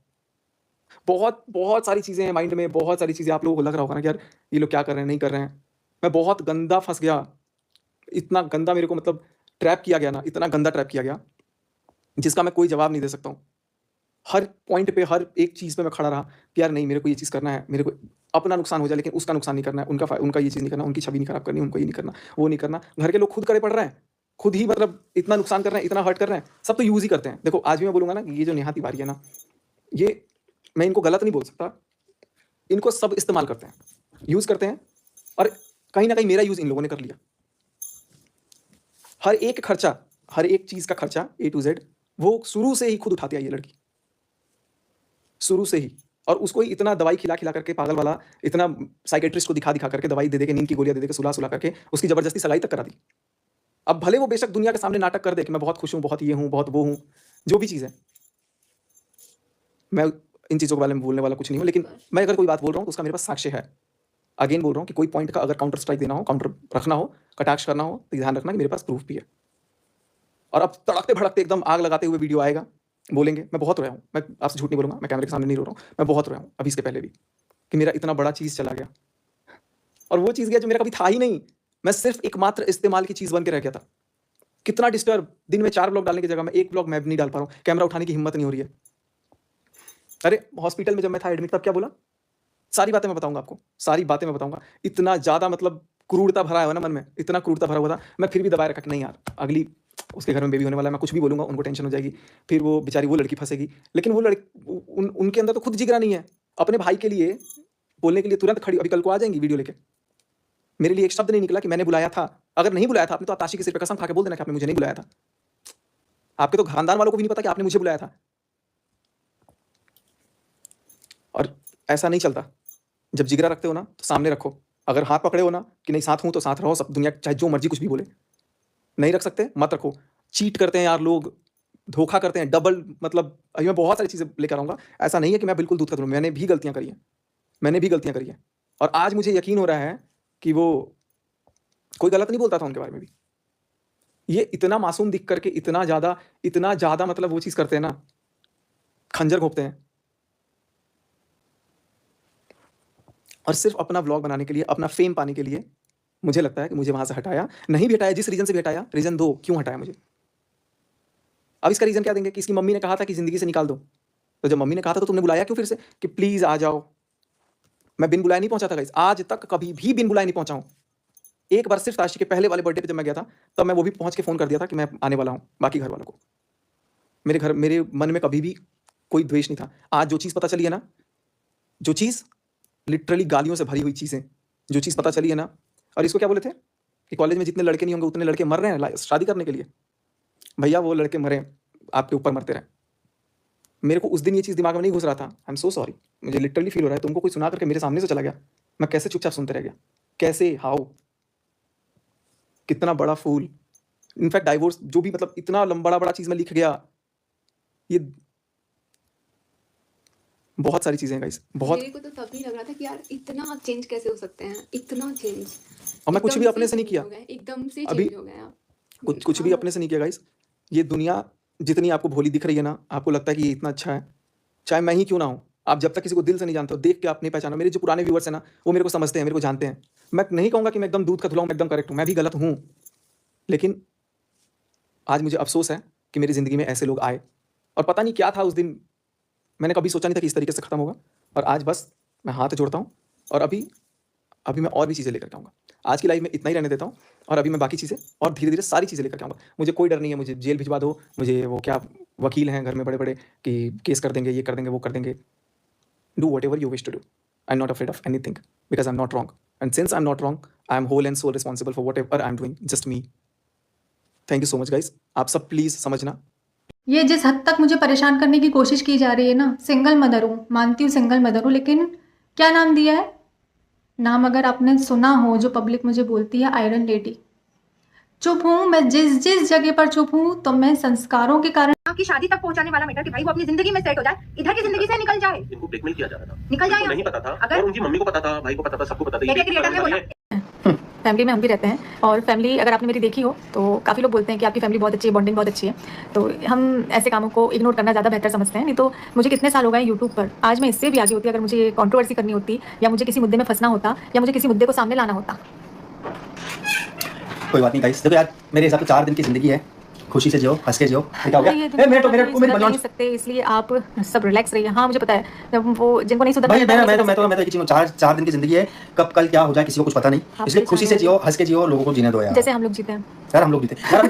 बहुत बहुत सारी चीज़ें हैं माइंड में, बहुत सारी चीज़ें। आप लोगों को लग रहा होगा ना कि यार ये लोग क्या कर रहे हैं, नहीं कर रहे हैं। मैं बहुत गंदा फंस गया, इतना गंदा मेरे को मतलब ट्रैप किया गया ना, इतना गंदा ट्रैप किया गया जिसका मैं कोई जवाब नहीं दे सकता हूँ। हर पॉइंट पे, हर एक चीज़ पे मैं खड़ा रहा कि यार नहीं, मेरे को ये चीज़ करना है, मेरे को अपना नुकसान हो जाए लेकिन उसका नुकसान नहीं करना है, उनका ये चीज़ नहीं करना, उनकी छवि नहीं खराब करनी, उनको ये नहीं करना, वो नहीं करना। घर के लोग खुद करे पड़ रहे हैं, खुद ही मतलब इतना नुकसान कर रहे हैं, इतना हर्ट कर रहे हैं, सब तो यूज़ ही करते हैं। देखो आज भी मैं बोलूँगा ना कि ये जो नेहा तिवारी है ना, ये मैं इनको गलत नहीं बोल सकता, इनको सब इस्तेमाल करते हैं, यूज़ करते हैं और कहीं न कहीं मेरा यूज़ इन लोगों ने कर लिया। हर एक खर्चा, हर एक चीज़ का खर्चा A to Z वो शुरू से ही खुद उठाती आई है लड़की, शुरू से ही। और उसको ही इतना दवाई खिला-खिला करके पागल वाला, इतना साइकियाट्रिस्ट को दिखा-दिखा करके, दवाई दे-दे के, नींद की गोलियाँ दे-दे के, सुला-सुला करके उसकी ज़बरदस्ती सगाई तक करा दी। अब भले वो बेशक दुनिया के सामने नाटक कर दे कि मैं बहुत खुश हूँ, बहुत ये हूँ, बहुत वो हूँ, जो भी चीज़ है। मैं इन चीज़ों के बारे में बोलने वाला कुछ नहीं हूँ, लेकिन मैं अगर कोई बात बोल रहा हूँ तो उसका मेरे पास साक्ष्य है। अगेन बोल रहा हूँ कि कोई पॉइंट का अगर काउंटर स्ट्राइक देना हो, काउंटर रखना हो, कटाक्ष करना हो, तो ध्यान रखना कि मेरे पास प्रूफ भी है। और अब तड़कते-भड़कते एकदम आग लगाते हुए वीडियो आएगा, बोलेंगे। मैं बहुत रोया हूँ, मैं आपसे झूठ नहीं बोलूँगा, मैं कैमरे के सामने नहीं रो रहा हूँ, मैं बहुत रोया हूँ, अभी इसके पहले भी, कि मेरा इतना बड़ा चीज़ चला गया। और वो चीज़ गया जो मेरा कभी था ही नहीं, मैं सिर्फ़ एकमात्र इस्तेमाल की चीज़ बन के रह गया था। कितना डिस्टर्ब, दिन में 4 ब्लॉग डालने की जगह मैं 1 ब्लॉग मैं भी नहीं डाल पा रहा हूँ, कैमरा उठाने की हिम्मत नहीं हो रही है। अरे! हॉस्पिटल में जब मैं था एडमिट, तब क्या बोला? सारी बातें मैं बताऊँगा आपको, सारी बातें मैं बताऊँगा। इतना ज़्यादा मतलब क्रूरता भरा हुआ ना मन में, इतना क्रूरता भरा हुआ था, मैं फिर भी दबाए रखा कि नहीं यार, अगली उसके घर में बेबी होने वाला है, मैं कुछ भी बोलूँगा उनको टेंशन हो जाएगी, फिर वो बेचारी वो लड़की फँसेगी। लेकिन वो उनके अंदर तो खुद जिगरा नहीं है, अपने भाई के लिए बोलने के लिए तुरंत खड़ी, अभी कल को आ जाएँगी वीडियो लेके। मेरे लिए एक शब्द नहीं निकला कि मैंने बुलाया था। अगर नहीं बुलाया था आपने, तो आप ताशी के सिर पे कसम खा के बोल देना कि आपने मुझे नहीं बुलाया था। आपके तो खानदान वालों को भी नहीं पता कि आपने मुझे बुलाया था। और ऐसा नहीं चलता। जब जिगरा रखते हो ना, तो सामने रखो। अगर हाथ पकड़े हो ना कि नहीं साथ हूँ तो साथ रहो, सब दुनिया चाहे जो मर्ज़ी कुछ भी बोले। नहीं रख सकते, मत रखो। चीट करते हैं यार लोग, धोखा करते हैं, डबल मतलब अभी मैं बहुत सारी चीज़ें लेकर आऊँगा। ऐसा नहीं है कि मैं बिल्कुल दूध का दूल्हा, मैंने भी गलतियाँ करी हैं। मैंने भी गलतियाँ करी हैं। और आज मुझे यकीन हो रहा है कि वो कोई गलत नहीं बोलता था उनके बारे में भी। ये इतना मासूम दिख करके इतना ज़्यादा मतलब वो चीज़ करते हैं ना, खंजर घोंपते हैं। और सिर्फ़ अपना व्लॉग बनाने के लिए, अपना फ़ेम पाने के लिए, मुझे लगता है कि मुझे वहाँ से हटाया। नहीं भी हटाया, जिस रीज़न से भी हटाया, रीज़न दो, क्यों हटाया मुझे? अब इसका रीज़न क्या देंगे कि इसकी मम्मी ने कहा था कि ज़िंदगी से निकाल दो। तो जब मम्मी ने कहा था तो तुमने बुलाया क्यों फिर से कि प्लीज़ आ जाओ? मैं बिन बुलाए नहीं पहुँचा था गाइस, आज तक कभी भी बिन बुलाए नहीं पहुँचा हूँ। एक बार सिर्फ़ ताशी के पहले वाले बर्थडे पे जब मैं गया था, तब मैं वो भी पहुँच के फ़ोन कर दिया था कि मैं आने वाला हूँ, बाकी घर वालों को। मेरे मन में कभी भी कोई द्वेष नहीं था। आज जो चीज़ पता चली है ना, जो चीज़ लिटरली गालियों से भरी हुई चीज़ें, जो चीज़ पता चली है ना, और इसको क्या बोले थे कि कॉलेज में जितने लड़के नहीं होंगे उतने लड़के मर रहे हैं शादी करने के लिए। भैया वो लड़के मरे, आपके ऊपर मरते रहे। मेरे को उस दिन ये चीज़ दिमाग में नहीं घुस रहा था। आई एम सो सॉरी, मुझे लिटरली फील हो रहा है, तुमको कोई सुना करके मेरे सामने से चला गया, मैं कैसे चुपचाप सुनते रह गया? कैसे? हाउ? कितना बड़ा फूल। इनफैक्ट डाइवोर्स जो भी मतलब इतना बड़ा चीज़ मैं लिख गया, ये बहुत सारी चीज़ें हैं गाइस, बहुत। मेरे को तो तब भी लग रहा था कि यार इतना चेंज कैसे हो सकते हैं, इतना चेंज। और मैं कुछ भी अपने से नहीं किया। एकदम से अभी चेंज हो गए आप। कुछ भी अपने से नहीं किया गाइस। ये दुनिया जितनी आपको भोली दिख रही है ना, आपको लगता है कि ये इतना अच्छा है, चाहे मैं ही क्यों ना हूँ। आप जब तक किसी को दिल से नहीं जानते हो, देख के आप नहीं पहचानो। मेरे जो पुराने व्यूअर्स हैं ना, वो मेरे को समझते हैं, मेरे को जानते हैं। मैं नहीं कहूँगा कि मैं एकदम दूध का धुला हूँ, मैं एकदम करेक्ट हूँ, मैं भी गलत हूँ। लेकिन आज मुझे अफ़सोस है कि मेरी ज़िंदगी में ऐसे लोग आए, और पता नहीं क्या था उस दिन, मैंने कभी सोचा नहीं था कि इस तरीके से ख़त्म होगा। और आज बस मैं हाथ जोड़ता हूँ, और अभी मैं और भी चीज़ें लेकर के आऊँगा। आज की लाइफ़ में इतना ही रहने देता हूँ, और अभी मैं बाकी चीज़ें और धीरे-धीरे सारी चीज़ें लेकर के आऊँगा। मुझे कोई डर नहीं है, मुझे जेल भिजवा दो, मुझे वो क्या वकील हैं घर में बड़े-बड़े कि केस कर देंगे, ये कर देंगे, वो कर देंगे। Do whatever you wish to do. I am not afraid of anything because I am not wrong, and since I am not wrong, I am whole and sole responsible for whatever I am doing, just me. Thank you so much guys, आप सब please समझना। ये जिस हद तक मुझे परेशान करने की कोशिश की जा रही है ना, सिंगल मदर हूँ, मानती हूँ सिंगल मदर हूँ, लेकिन क्या नाम दिया है? नाम अगर आपने सुना हो, जो पब्लिक मुझे बोलती है, आयरन लेडी। चुप हूँ मैं, जिस जगह पर चुप हूँ, तो मैं संस्कारों के कारण आपकी शादी तक पहुंचाने वाला मैटर कि भाई वो अपनी जिंदगी में सेट हो जाए, इधर की जिंदगी से निकल जाए। इनको ब्लैकमेल किया जा रहा था, निकल जाए। नहीं पता था, अगर और उनकी मम्मी को पता था, भाई को पता था, सबको पता था। क्रिएटर ने बोला फैमिली में हम भी रहते हैं, और फैमिली अगर आपने मेरी देखी हो तो काफ़ी लोग बोलते हैं कि आपकी फैमिली बहुत अच्छी है, बॉन्डिंग बहुत अच्छी है। तो हम ऐसे कामों को इग्नोर करना ज़्यादा बेहतर समझते हैं। नहीं तो मुझे कितने साल हो गए यूट्यूब पर, आज मैं इससे भी आगे होती अगर मुझे कंट्रोवर्सी करनी होती, या मुझे किसी मुद्दे में फंसना होता, या मुझे किसी मुद्दे को सामने लाना होता। कोई बात नहीं गाइस, देखो यार मेरे हिसाब से 4 दिन की ज़िंदगी है, खुशी से जियो, हंस के जियो। क्या हो गया? ये ए, मेरे सुधर बलवान नहीं सकते, इसलिए आप सब रिलैक्स रहिए। हाँ मुझे पता है, जब वो जिनको नहीं सुधर भाई मैं तो एक चीज, चार दिन की जिंदगी है, कब कल क्या हो जाए किसी को कुछ पता नहीं, इसलिए खुशी से जियो, हंस के जियो, लोगों को जीने दो यार। जैसे हम लोग जीते हैं यार हम लोग जीते यार।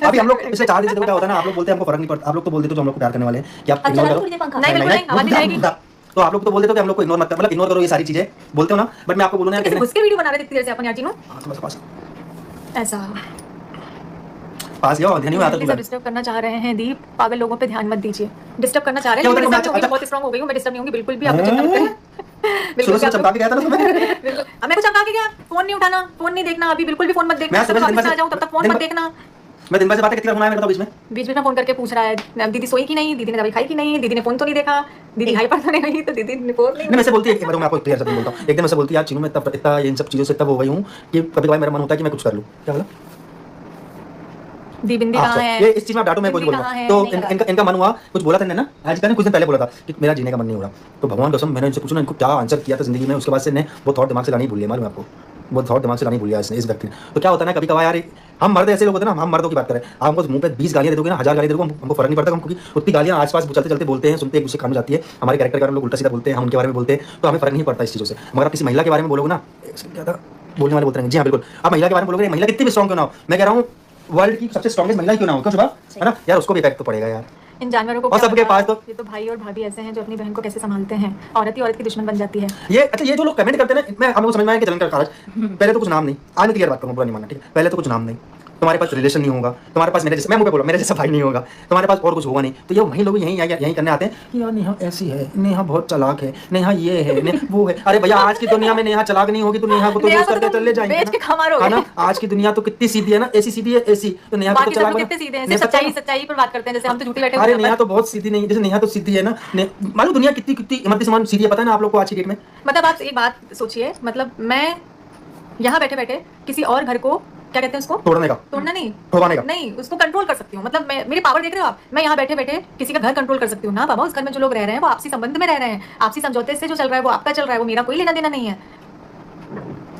अभी हम लोग पिछले 4 दिन से देखो क्या होता है ना, आप लोग बोलते हैं हमको फर्क नहीं पड़ता, आप लोग तो बोल देते हो हम लोग को प्यार करने वाले हैं कि आप इग्नोर करो। नहीं बिल्कुल नहीं, आवाज नहीं आएगी। तो आप लोग तो बोलते हो कि हम लोग को इग्नोर मत, मतलब इग्नोर करो ये सारी चीजें बोलते हो ना, बट मैं आपको बोलूं ना यार, उसके वीडियो बना रहे थे इतनी देर से अपन यार तीनों, पास ऐसा पास जाओ, ध्यान नहीं आता तुम। डिस्टर्ब करना चाह रहे हैं दीप, पागल लोगों पे ध्यान मत दीजिए। डिस्टर्ब करना चाह रहे हैं, मैं बहुत स्ट्रांग हो गई हूं, मैं डिस्टर्ब नहीं होंगी बिल्कुल भी, आप चिंता मत करें। शुरू से चमका के गया था ना तुम्हें। बिल्कुल, अब मैं कुछ चमका के गया, फोन नहीं उठाना, फोन नहीं देखना, अभी बिल्कुल भी फोन मत देखना, जब वापस आ जाऊं तब तक फोन मत देखना। मैं दिन भर से बातें कितनी बार फोन आया मेरे तो बीच में फोन करके पूछ रहा है दीदी सोई कि नहीं, दीदी ने दवाई खाई कि नहीं, दीदी ने फोन तो नहीं देखा, दीदी हाइपर तो नहीं हुई, तो दीदी ने फोन नहीं। मैं से बोलती है, एक बार मैं आपको क्लियर शब्द में बोलता हूं, एक दिन मैं से बोलती है यार चीनू मैं इतना इन सब चीजों से तब हो गई हूं कि कभी कभार मेरा मन होता है कि मैं कुछ कर लूं। क्या बोला? दी बिंदी कहाँ है? ये इस चीज में आप डांटो, मैं कुछ बोलूंगा तो इनका मन हुआ, कुछ बोला था ना आज का, कुछ दिन पहले बोला था कि मेरा जीने का मन नहीं हो रहा, तो भगवान कसम मैंने इनसे पूछा ना, इनको क्या आंसर किया था जिंदगी में, उसके बाद से ने वो थॉट दिमाग से लानी भूल गया, मालूम है आपको, वो थॉट दिमाग से लानी भूल गया इस व्यक्ति ने। तो क्या होता है ना, कभी कभार यार हम मर्द ऐसे लोग होते हैं ना, हम मर्दों की बात करें, आप हमको मुंह पे 20 गालियां दे दोगे ना, 1000 गालियां दे दोगे, हमको फर्क नहीं पड़ता, क्योंकि उतनी गालियां आसपास चलते चलते बोलते हैं, सुनते एक दूसरे कान में जाती है, हमारे कैरेक्टर के बारे में लोग उल्टा सीधा बोलते हैं, हम उनके बारे में बोलते हैं, तो हमें फर्क नहीं पड़ता इस चीज़ों से। मगर आप किसी महिला के बारे में बोलोगे ना, ज़्यादा बोलने वाले बोलते हैं, जी हाँ बिल्कुल, आप महिला के बारे में बोलोगे, महिला कितनी भी स्ट्रॉन्ग क्यों ना हो, मैं कह रहा हूँ वर्ल्ड की सबसे स्ट्रॉन्गेस्ट महिला क्यों ना हो, क्यों शुभा, है ना यार, उसको भी इफेक्ट तो पड़ेगा यार। इन जानवरों को और सबके पास तो ये तो भाई और भाभी ऐसे हैं जो अपनी बहन को कैसे संभालते हैं, औरत ही औरत की दुश्मन बन जाती है। ये अच्छा, ये जो लोग कमेंट करते हैं ना, मैं हमको समझ में आया कि जलन का कारज, पहले तो कुछ नाम नहीं, आज मैं क्लियर बात करूंगा, बुरा नहीं मानना, ठीक है, पहले तो कुछ नाम नहीं, तुम्हारे पास रिलेशन नहीं होगा, तुम्हारे पास मेरे जैसे, मैं मुझे बोला मेरे जैसा भाई नहीं होगा, तुम्हारे पास और कुछ होगा नहीं, तो ये वही लोग यही करने आते हैं कि यार नेहा ऐसी है, नेहा बहुत चालाक है, नेहा ये है, वो है। अरे भैया आज की दुनिया में नेहा चालाक नहीं होगी तो नेहा को तो यूज करके चले जाएंगे है ना। आज की दुनिया तो कितनी सीधी है ना, ऐसी सीधी है ऐसी, तो नेहा को चालाक कितने सीधे हैं, सच्चाई पर बात करते हैं, जैसे हम तो झूठे बैठे। अरे नेहा तो बहुत सीधी नहीं, जैसे नेहा तो सीधी है ना, मालूम दुनिया कितनी कितनी इमरती समान सीधी है, पता है ना आप लोग को आज की डेट में। मतलब आप एक बात सोचिए, मतलब मैं यहाँ बैठे बैठे किसी और घर को क्या कहते हैं उसको, तोड़ना नहीं, ठोवाने का नहीं, उसको कंट्रोल कर सकती हूँ। मतलब मैं, मेरी पावर देख रहे हो आप, मैं यहाँ बैठे बैठे किसी का घर कंट्रोल कर सकती हूँ ना बाबा। उस घर में जो लोग रह रहे हैं वो आपसी संबंध में रह रहे हैं, आपसी समझौते से जो चल रहा है वो आपका चल रहा है, वो मेरा कोई लेना देना नहीं है।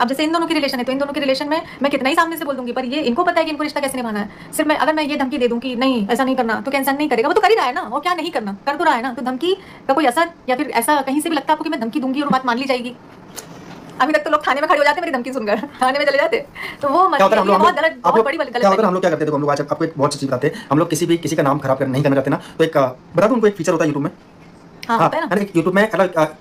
अब जैसे इन दोनों की रिलेशन है, तो इन दोनों की रिलेशन में मैं कितना ही सामने से बोल दूंगी, पर ये इनको पता है कि इनको रिश्ता कैसे निभाना है। सिर्फ मैं, अगर मैं ये धमकी दे दूं कि नहीं ऐसा नहीं करना, तो क्या इंसान नहीं करेगा? वो तो कर ही रहा है ना, और क्या नहीं करना, कर तो रहा है ना। तो धमकी का कोई असर, या फिर ऐसा कहीं से भी लगता है आपको कि मैं धमकी दूंगी और बात मान ली जाएगी? अभी तक तो लोग थाने में खड़े हो जाते मेरी धमकी सुनकर, थाने में चले जाते, तो वो बहुत गलत, बहुत बड़ी गलत है। हम लोग क्या करते हैं, हम लोग आज आपको एक बहुत अच्छी चीज बताते हैं, हम लोग किसी का नाम खराब नहीं करना चाहते ना, तो एक बता दूं, उनको एक फीचर होता है यूट्यूब में, हाँ, यूट्यूब में,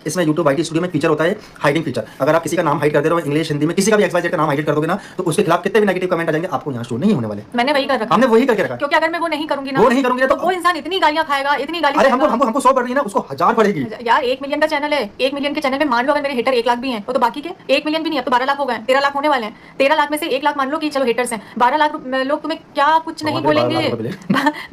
इसमें यूट्यूब IT स्टूडियो में फीचर होता है हाइडिंग फीचर। अगर आप किसी का नाम हाइड कर दे रहे हो, इंग्लिश हिंदी में किसी का भी XYZ का नाम हाइड कर दोगे ना, तो उसके खिलाफ कितने भी नेगेटिव कमेंट आ जाएंगे, आपको यहाँ शो नहीं होने वाले। मैंने वही कर रखा, हमने वही करके रखा, क्योंकि अगर मैं वो नहीं करूंगी ना, तो वो इंसान इतनी गालियां खाएगा, इतनी गालियां। अरे हमको 100 पड़ रही है ना, उसको 1000 पड़ेगी यार। 1 मिलियन का चैनल है, 1 मिलियन के चैनल में मान लो अगर मेरे हेटर 1 लाख भी हैं, तो बाकी के 1 मिलियन भी नहीं, अब तो 12 लाख हो गए, 13 लाख होने वाले हैं। 13 लाख में से 1 लाख मान लो कि चलो हेटर्स हैं, 12 लाख लोग तुम्हें क्या कुछ नहीं बोलेंगे,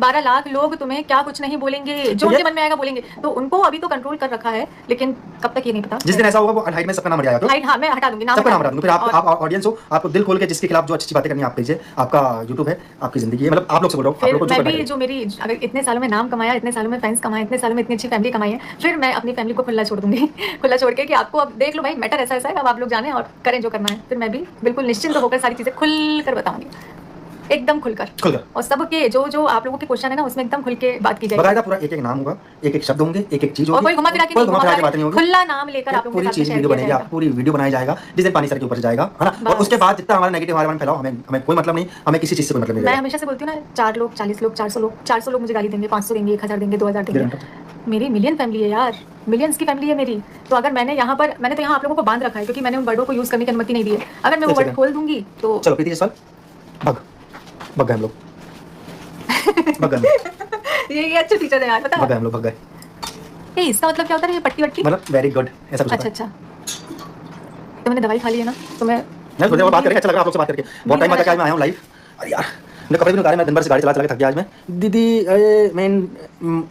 12 लाख लोग तुम्हें क्या कुछ नहीं बोलेंगे, जो उनके मन में आएगा बोलेंगे, तो उनको अभी तो कंट्रोल कर रखा है, लेकिन कब तक ये नहीं पता। जिस दिन ऐसा होगा वो हाइट में सबका नाम हट जाएगा, तो हाइट, हाँ मैं हटा दूंगी, नाम सबका नाम हटा दूंगी। फिर आप ऑडियंस हो, आपको दिल खोल के जिसके खिलाफ जो अच्छी बातें करनी है आप कीजिए, आपका यूट्यूब है, आपकी जिंदगी है, मतलब आप लोग से बोल रहा हूं, आप लोग को मैं भी जो मेरी, अगर इतने सालों में नाम कमाया, इतने सालों में फैंस कमाए, इतने सालों में इतनी अच्छी फैमिली कमाई है, फिर मैं अपनी फैमिली को खुला छोड़ दूंगी, खुला छोड़ के कि आपको अब देख लो भाई, मैटर ऐसा ऐसा है, अब आप लोग जाने और करें जो करना है। फिर मैं भी बिल्कुल निश्चिंत होकर सारी चीजें खुल कर बताऊंगी, एकदम खुलकर, और सबके जो आप लोगों के क्वेश्चन है ना, उसमें एकदम खुल के बात की जाएगी। बताएगा पूरा, एक एक नाम होगा, एक एक शब्द होंगे, एक एक चीज होगी, और कोई घुमा फिरा के बात नहीं होगी, खुला नाम लेकर आप लोगों पूरी चीज वीडियो बनेगी, पूरी वीडियो बनाया जाएगा, जिस दिन पानी सर के ऊपर जाएगा, है ना। और उसके बाद जितना हमारा नेगेटिव हमारे मन फैलाओ, हमें कोई मतलब नहीं, हमें किसी चीज से कोई मतलब नहीं। मैं हमेशा से बोलती हूँ ना, 4 लोग, 40 लोग, 400 लोग मुझे गाली देंगे, 500 देंगे, 1000 देंगे, 2000 देंगे। मेरी मिलियन फैमिली है यार, मिलियंस की फैमिली है मेरी। तो अगर मैंने यहाँ पर, मैंने तो यहाँ आप लोगों को बांध रखा है, क्योंकि मैंने उन वर्डों को यूज करने की अनुमति नहीं दी है। अगर मैं वो वर्ड खोल दूंगी तो चलो प्रीति जसवाल भग गए हम लोग, भग गए। ये अच्छा टीचर है यार, पता है, भग गए हम लोग, भग गए। ये इसका मतलब क्या होता है? ये पट्टी वट्टी, मतलब वेरी गुड ऐसा कुछ। अच्छा, तो मैंने दवाई खा ली है ना, तो मैं सोचा बात करके अच्छा लगा आप लोग से बात करके, बहुत टाइम बाद आज मैं आया हूँ लाइव। अरे यार मैं कपड़े भी निकाले, मैं दिन भर से गाड़ी चला के थक गया आज मैं। दीदी मैं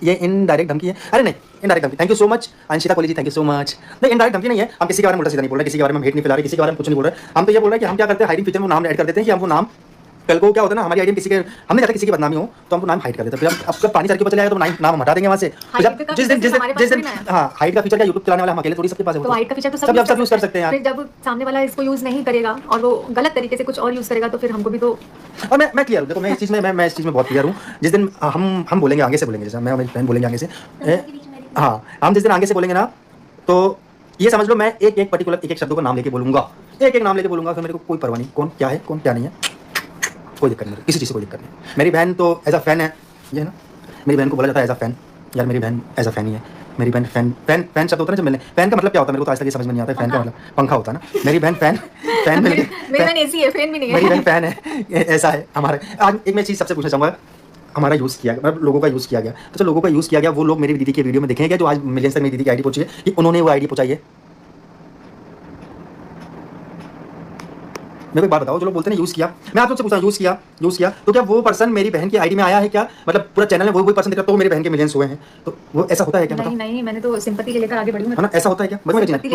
ये इनडायरेक्ट धमकी है, अरे नहीं इनडायरेक्ट धमकी, thank you so much Anshita Kohli ji, thank you so much. नहीं इनडायरेक्ट धमकी नहीं है, हम किसी के बारे में उल्टा सीधा नहीं बोल रहे, किसी के बारे में हेट नहीं फैला रहे, किसी के बारे में कुछ नहीं बोल रहे। हम तो ये बोल रहे हैं कि हम क्या करते हैं, हाइडिंग फीचर में नाम ऐड कर देते हैं कि हम वो नाम कल को क्या होता है ना, हमारी आईडी किसी के हमने चाहते किसी की बदनामी हो तो हमको नाम हाइड कर देते हैं। फिर अब जब पानी सर के ऊपर चले आएगा तो नाम हम हटा देंगे वहाँ से। तो जब जिस दिन हाँ हाइड का फीचर क्या यूट्यूब चलाने वाला हम अकेले थोड़ी सबके पास है। तो हाइड का फीचर तो सब यूज कर सकते हैं यार। फिर जब सामने वाला इसको यूज नहीं करेगा और वो गलत तरीके से कुछ और यूज करेगा तो फिर हमको भी तो। और मैं क्लियर हूँ, देखो मैं इस चीज़ में बहुत क्लियर हूँ। जिस दिन हम बोलेंगे आगे से बोलेंगे, जैसे मैं और मेरी बहन बोलेंगे आगे से, हाँ हम जिस दिन आगे से बोलेंगे ना तो ये समझ लो मैं एक पर्टिकुलर एक शब्दों का नाम लेके बोलूंगा, एक नाम लेके बोलूंगा, फिर मेरे को कोई परवाह नहीं कौन क्या है कौन क्या नहीं है, कोई दिक्कत नहीं, किसी चीज़ से कोई दिक्कत नहीं। मेरी बहन तो एज अ फैन है, ये ना मेरी बहन को बोला जाता है एज अ फैन। यार मेरी बहन एज अ फैन ही है। मेरी बहन फैन शब्द होता है ना, जब मिलने फैन का मतलब क्या होता है मेरे को तो आज तक ये समझ में नहीं आता है। फैन का मतलब पंखा होता है ना। मेरी बहन फैन मेरी बहन ऐसी है, फैन भी नहीं है। मेरी बहन फैन है, ऐसा है हमारा। आज एक मैं चीज़ सबसे पूछना चाहूँगा, हमारा यूज़ किया गया, मतलब लोगों का यूज़ किया गया, तो जो लोगों का यूज़ किया गया वो लोग मेरी दीदी के वीडियो में देखेंगे जो आज मिलियंस तक मेरी दीदी की आईडी पहुंची है कि उन्होंने वो आईडी पहुंचाई है। मेरे को एक बात बताओ, जो लोग बोलते हैं यूज़ किया, मैं आप लोग से पूछता हूँ यूज़ किया तो क्या वो पर्सन मेरी बहन की आईडी में आया है क्या? मतलब पूरा चैनल में वही पर्सन दिख रहा तो मेरी बहन के मिलियंस हुए हैं, तो वो ऐसा होता है क्या? नहीं मैंने तो सिंपैथी लेकर आगे बढ़ी हूं है ना, ऐसा होता है क्या?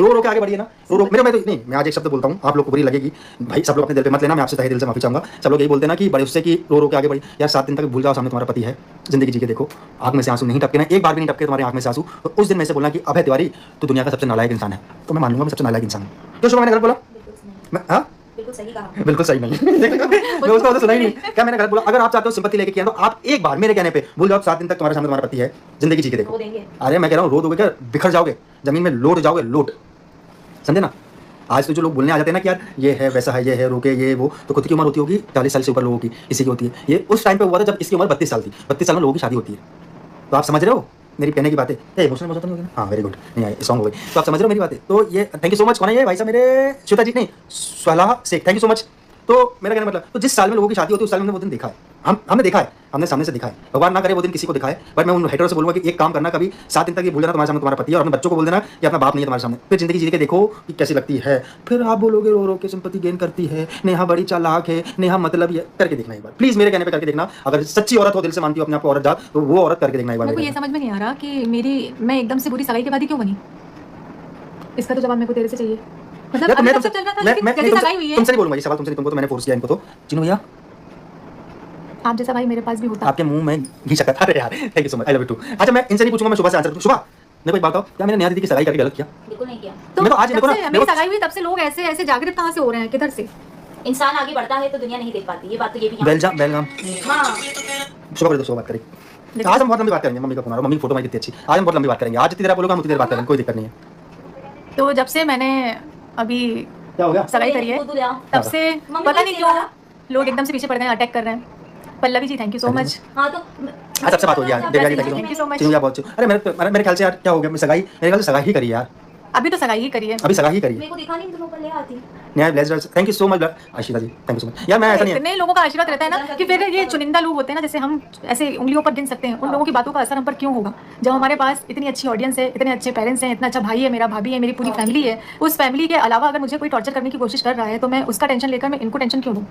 रो के आगे बढ़िए ना, रो मेरे मैं तो नहीं, मैं आज एक शब्द बोलता हूँ, आप लोग को बुरी लगेगी भाई, सब लोग अपने दिल पे मत लेना, मैं आपसे तहे दिल से माफी चाहूंगा। सब लोग यही बोलते हैं ना कि बड़े उससे कि रो के आगे बढ़ी। यार 7 दिन तक भूल जाओ सामने तुम्हारा पति है, जिंदगी जी के देखो, आंख में से आंसू नहीं टपके ना, एक बार भी नहीं टपके तुम्हारी आंख में से आंसू, तो उस दिन में से बोलना कि अभय तिवारी तो दुनिया का सबसे नालायक इंसान है, तो मैं मान लूंगा मैं सबसे नालायक इंसान हूँ। क्यों शुभ मैंने गलत बोला? हाँ बिल्कुल सही नहीं मैं उसको तो सुना ही नहीं, क्या मैंने गलत बोला? अगर आप चाहते हो सिंपैथी लेके किया तो आप एक बार मेरे कहने पे भूल जाओ 7 दिन तक तुम्हारे सामने तुम्हारा पति है, जिंदगी जी के देखो। अरे मैं कह रहा हूँ रो दोगे क्या? बिखर जाओगे, जमीन में लोट जाओगे, लोट, समझे ना? आज तो जो लोग बोलने आ जाते हैं ना कि यार ये है वैसा है, ये है, रोके ये वो, तो खुद की उम्र होती होगी 40 साल से ऊपर लोगों की, इसी की होती है। ये उस टाइम पे हुआ था जब इसकी उम्र 32 साल थी। 32 साल में लोगों की शादी होती है, तो आप समझ रहे हो मेरी कहने की बातें? इमोशनल मजा तो नहीं होगी? हाँ वेरी गुड, नहीं आए सॉन्ग हो गई, तो आप समझ रहे हो मेरी बातें? तो ये थैंक यू सो मच। कौन है ये भाई साहब? मेरे श्वेता जी, नहीं सलाह शेख, थैंक यू सो मच। तो मेरा कहना मतलब, तो जिस साल में लोगों की शादी होती है उस साल में वो दिन देखा है, हमने देखा है, हमने सामने से देखा है। भगवान ना करे वो दिन किसी को दिखाए, बट मैं उन हेटरों से बोलूंगा कि एक काम करना, कभी 7 दिन तक ये भूल जाना तुम्हारे सामने तुम्हारा पति है, और अपने बच्चों को बोल देना कि अपना बाप नहीं है तुम्हारे सामने, फिर जिंदगी जी के देखो कि कैसी लगती है। फिर आप बोलोगे रो रो के सिंपैथी गेन करती है, नेहा बड़ी चालाक है, नेहा मतलब ये, करके देखना एक बार प्लीज, मेरे कहने पे करके देखना। अगर सच्ची औरत हो, दिल से मानती हो अपने आप को औरत जात, तो वो औरत करके देखना एक बार। मेरे को ये समझ में नहीं आ रहा कि मैं एकदम से बुरी सगाई के बाद ही क्यों बनी, इसका तो जवाब मेरे को तेरे से चाहिए। मतलब तुमसे नहीं बोलूंगा ये सवाल, तुमसे नहीं, तुमको तो मैंने फोर्स किया इनको। तो चिन्नू भैया आप जैसा भाई मेरे पास भी होता। आपके मुंह में घी शक्कर। अरे यार thank you so much, I love you too. अच्छा मैं इनसे नहीं पूछूंगा, मैं शुभा से आंसर करूँ। शुभा मेरे को एक बात बताओ, क्या मैंने नेहा दीदी की सगाई करके गलत किया? बिल्कुल नहीं किया। तो मैं तो आज देखो ना, मेरी सगाई हुई तब से लोग ऐसे जागृत कहाँ से हो रहे हैं, किधर से? इंसान आगे बढ़ता है तो दुनिया नहीं देख पाती, ये बात तो ये भी बेलगाम हाँ शुभा कर दो, शुभा बात करेंगे। आज हम बहुत लंबी बात करेंगे, मम्मी का फोन आ रहा है, मम्मी की फोटो कितनी अच्छी, आज हम बहुत लंबी बात करेंगे। आज जितनी देर बोलोगे हम उतनी देर बात करेंगे, कोई दिक्कत नहीं है। तो जब से मैंने अभी क्या हो गया? सगाई करी है तब से पता नहीं क्यों लोग एकदम से पीछे पड़ गए, अटैक कर रहे हैं। Pallavi ji thank you so much. हाँ तो आज सबसे बात हो गई यार, Devyani thank you so much. बहुत अरे मेरे ख्याल से यार क्या हो गया, मैं सगाई मेरे ख्याल से सगाई ही करी यार, अभी तो सगाई ही करी है, अभी सगाई ही करी है। मेरे को दिखा नहीं तुम ऊपर ले आती। न्याय blazer thank you so much Ashita ji, thank you so much. यार मैं ऐसा नहीं है, इतने लोगों का आशीर्वाद रहता है ना कि फिर ये चुनिंदा लोग होते हैं ना, जैसे हम ऐसे उंगलियों पर गिन सकते हैं, उन लोगों की बातों का असर हम पर क्यों होगा जब हमारे पास इतनी अच्छी ऑडियंस है, इतने अच्छे पेरेंट्स हैं, इतना अच्छा भाई है मेरा, भाभी है, मेरी पूरी फैमिली है। उस फैमिली के अलावा अगर मुझे कोई टॉर्चर करने की कोशिश कर रहा है तो मैं उसका टेंशन लेकर मैं इनको टेंशन क्यों दूं?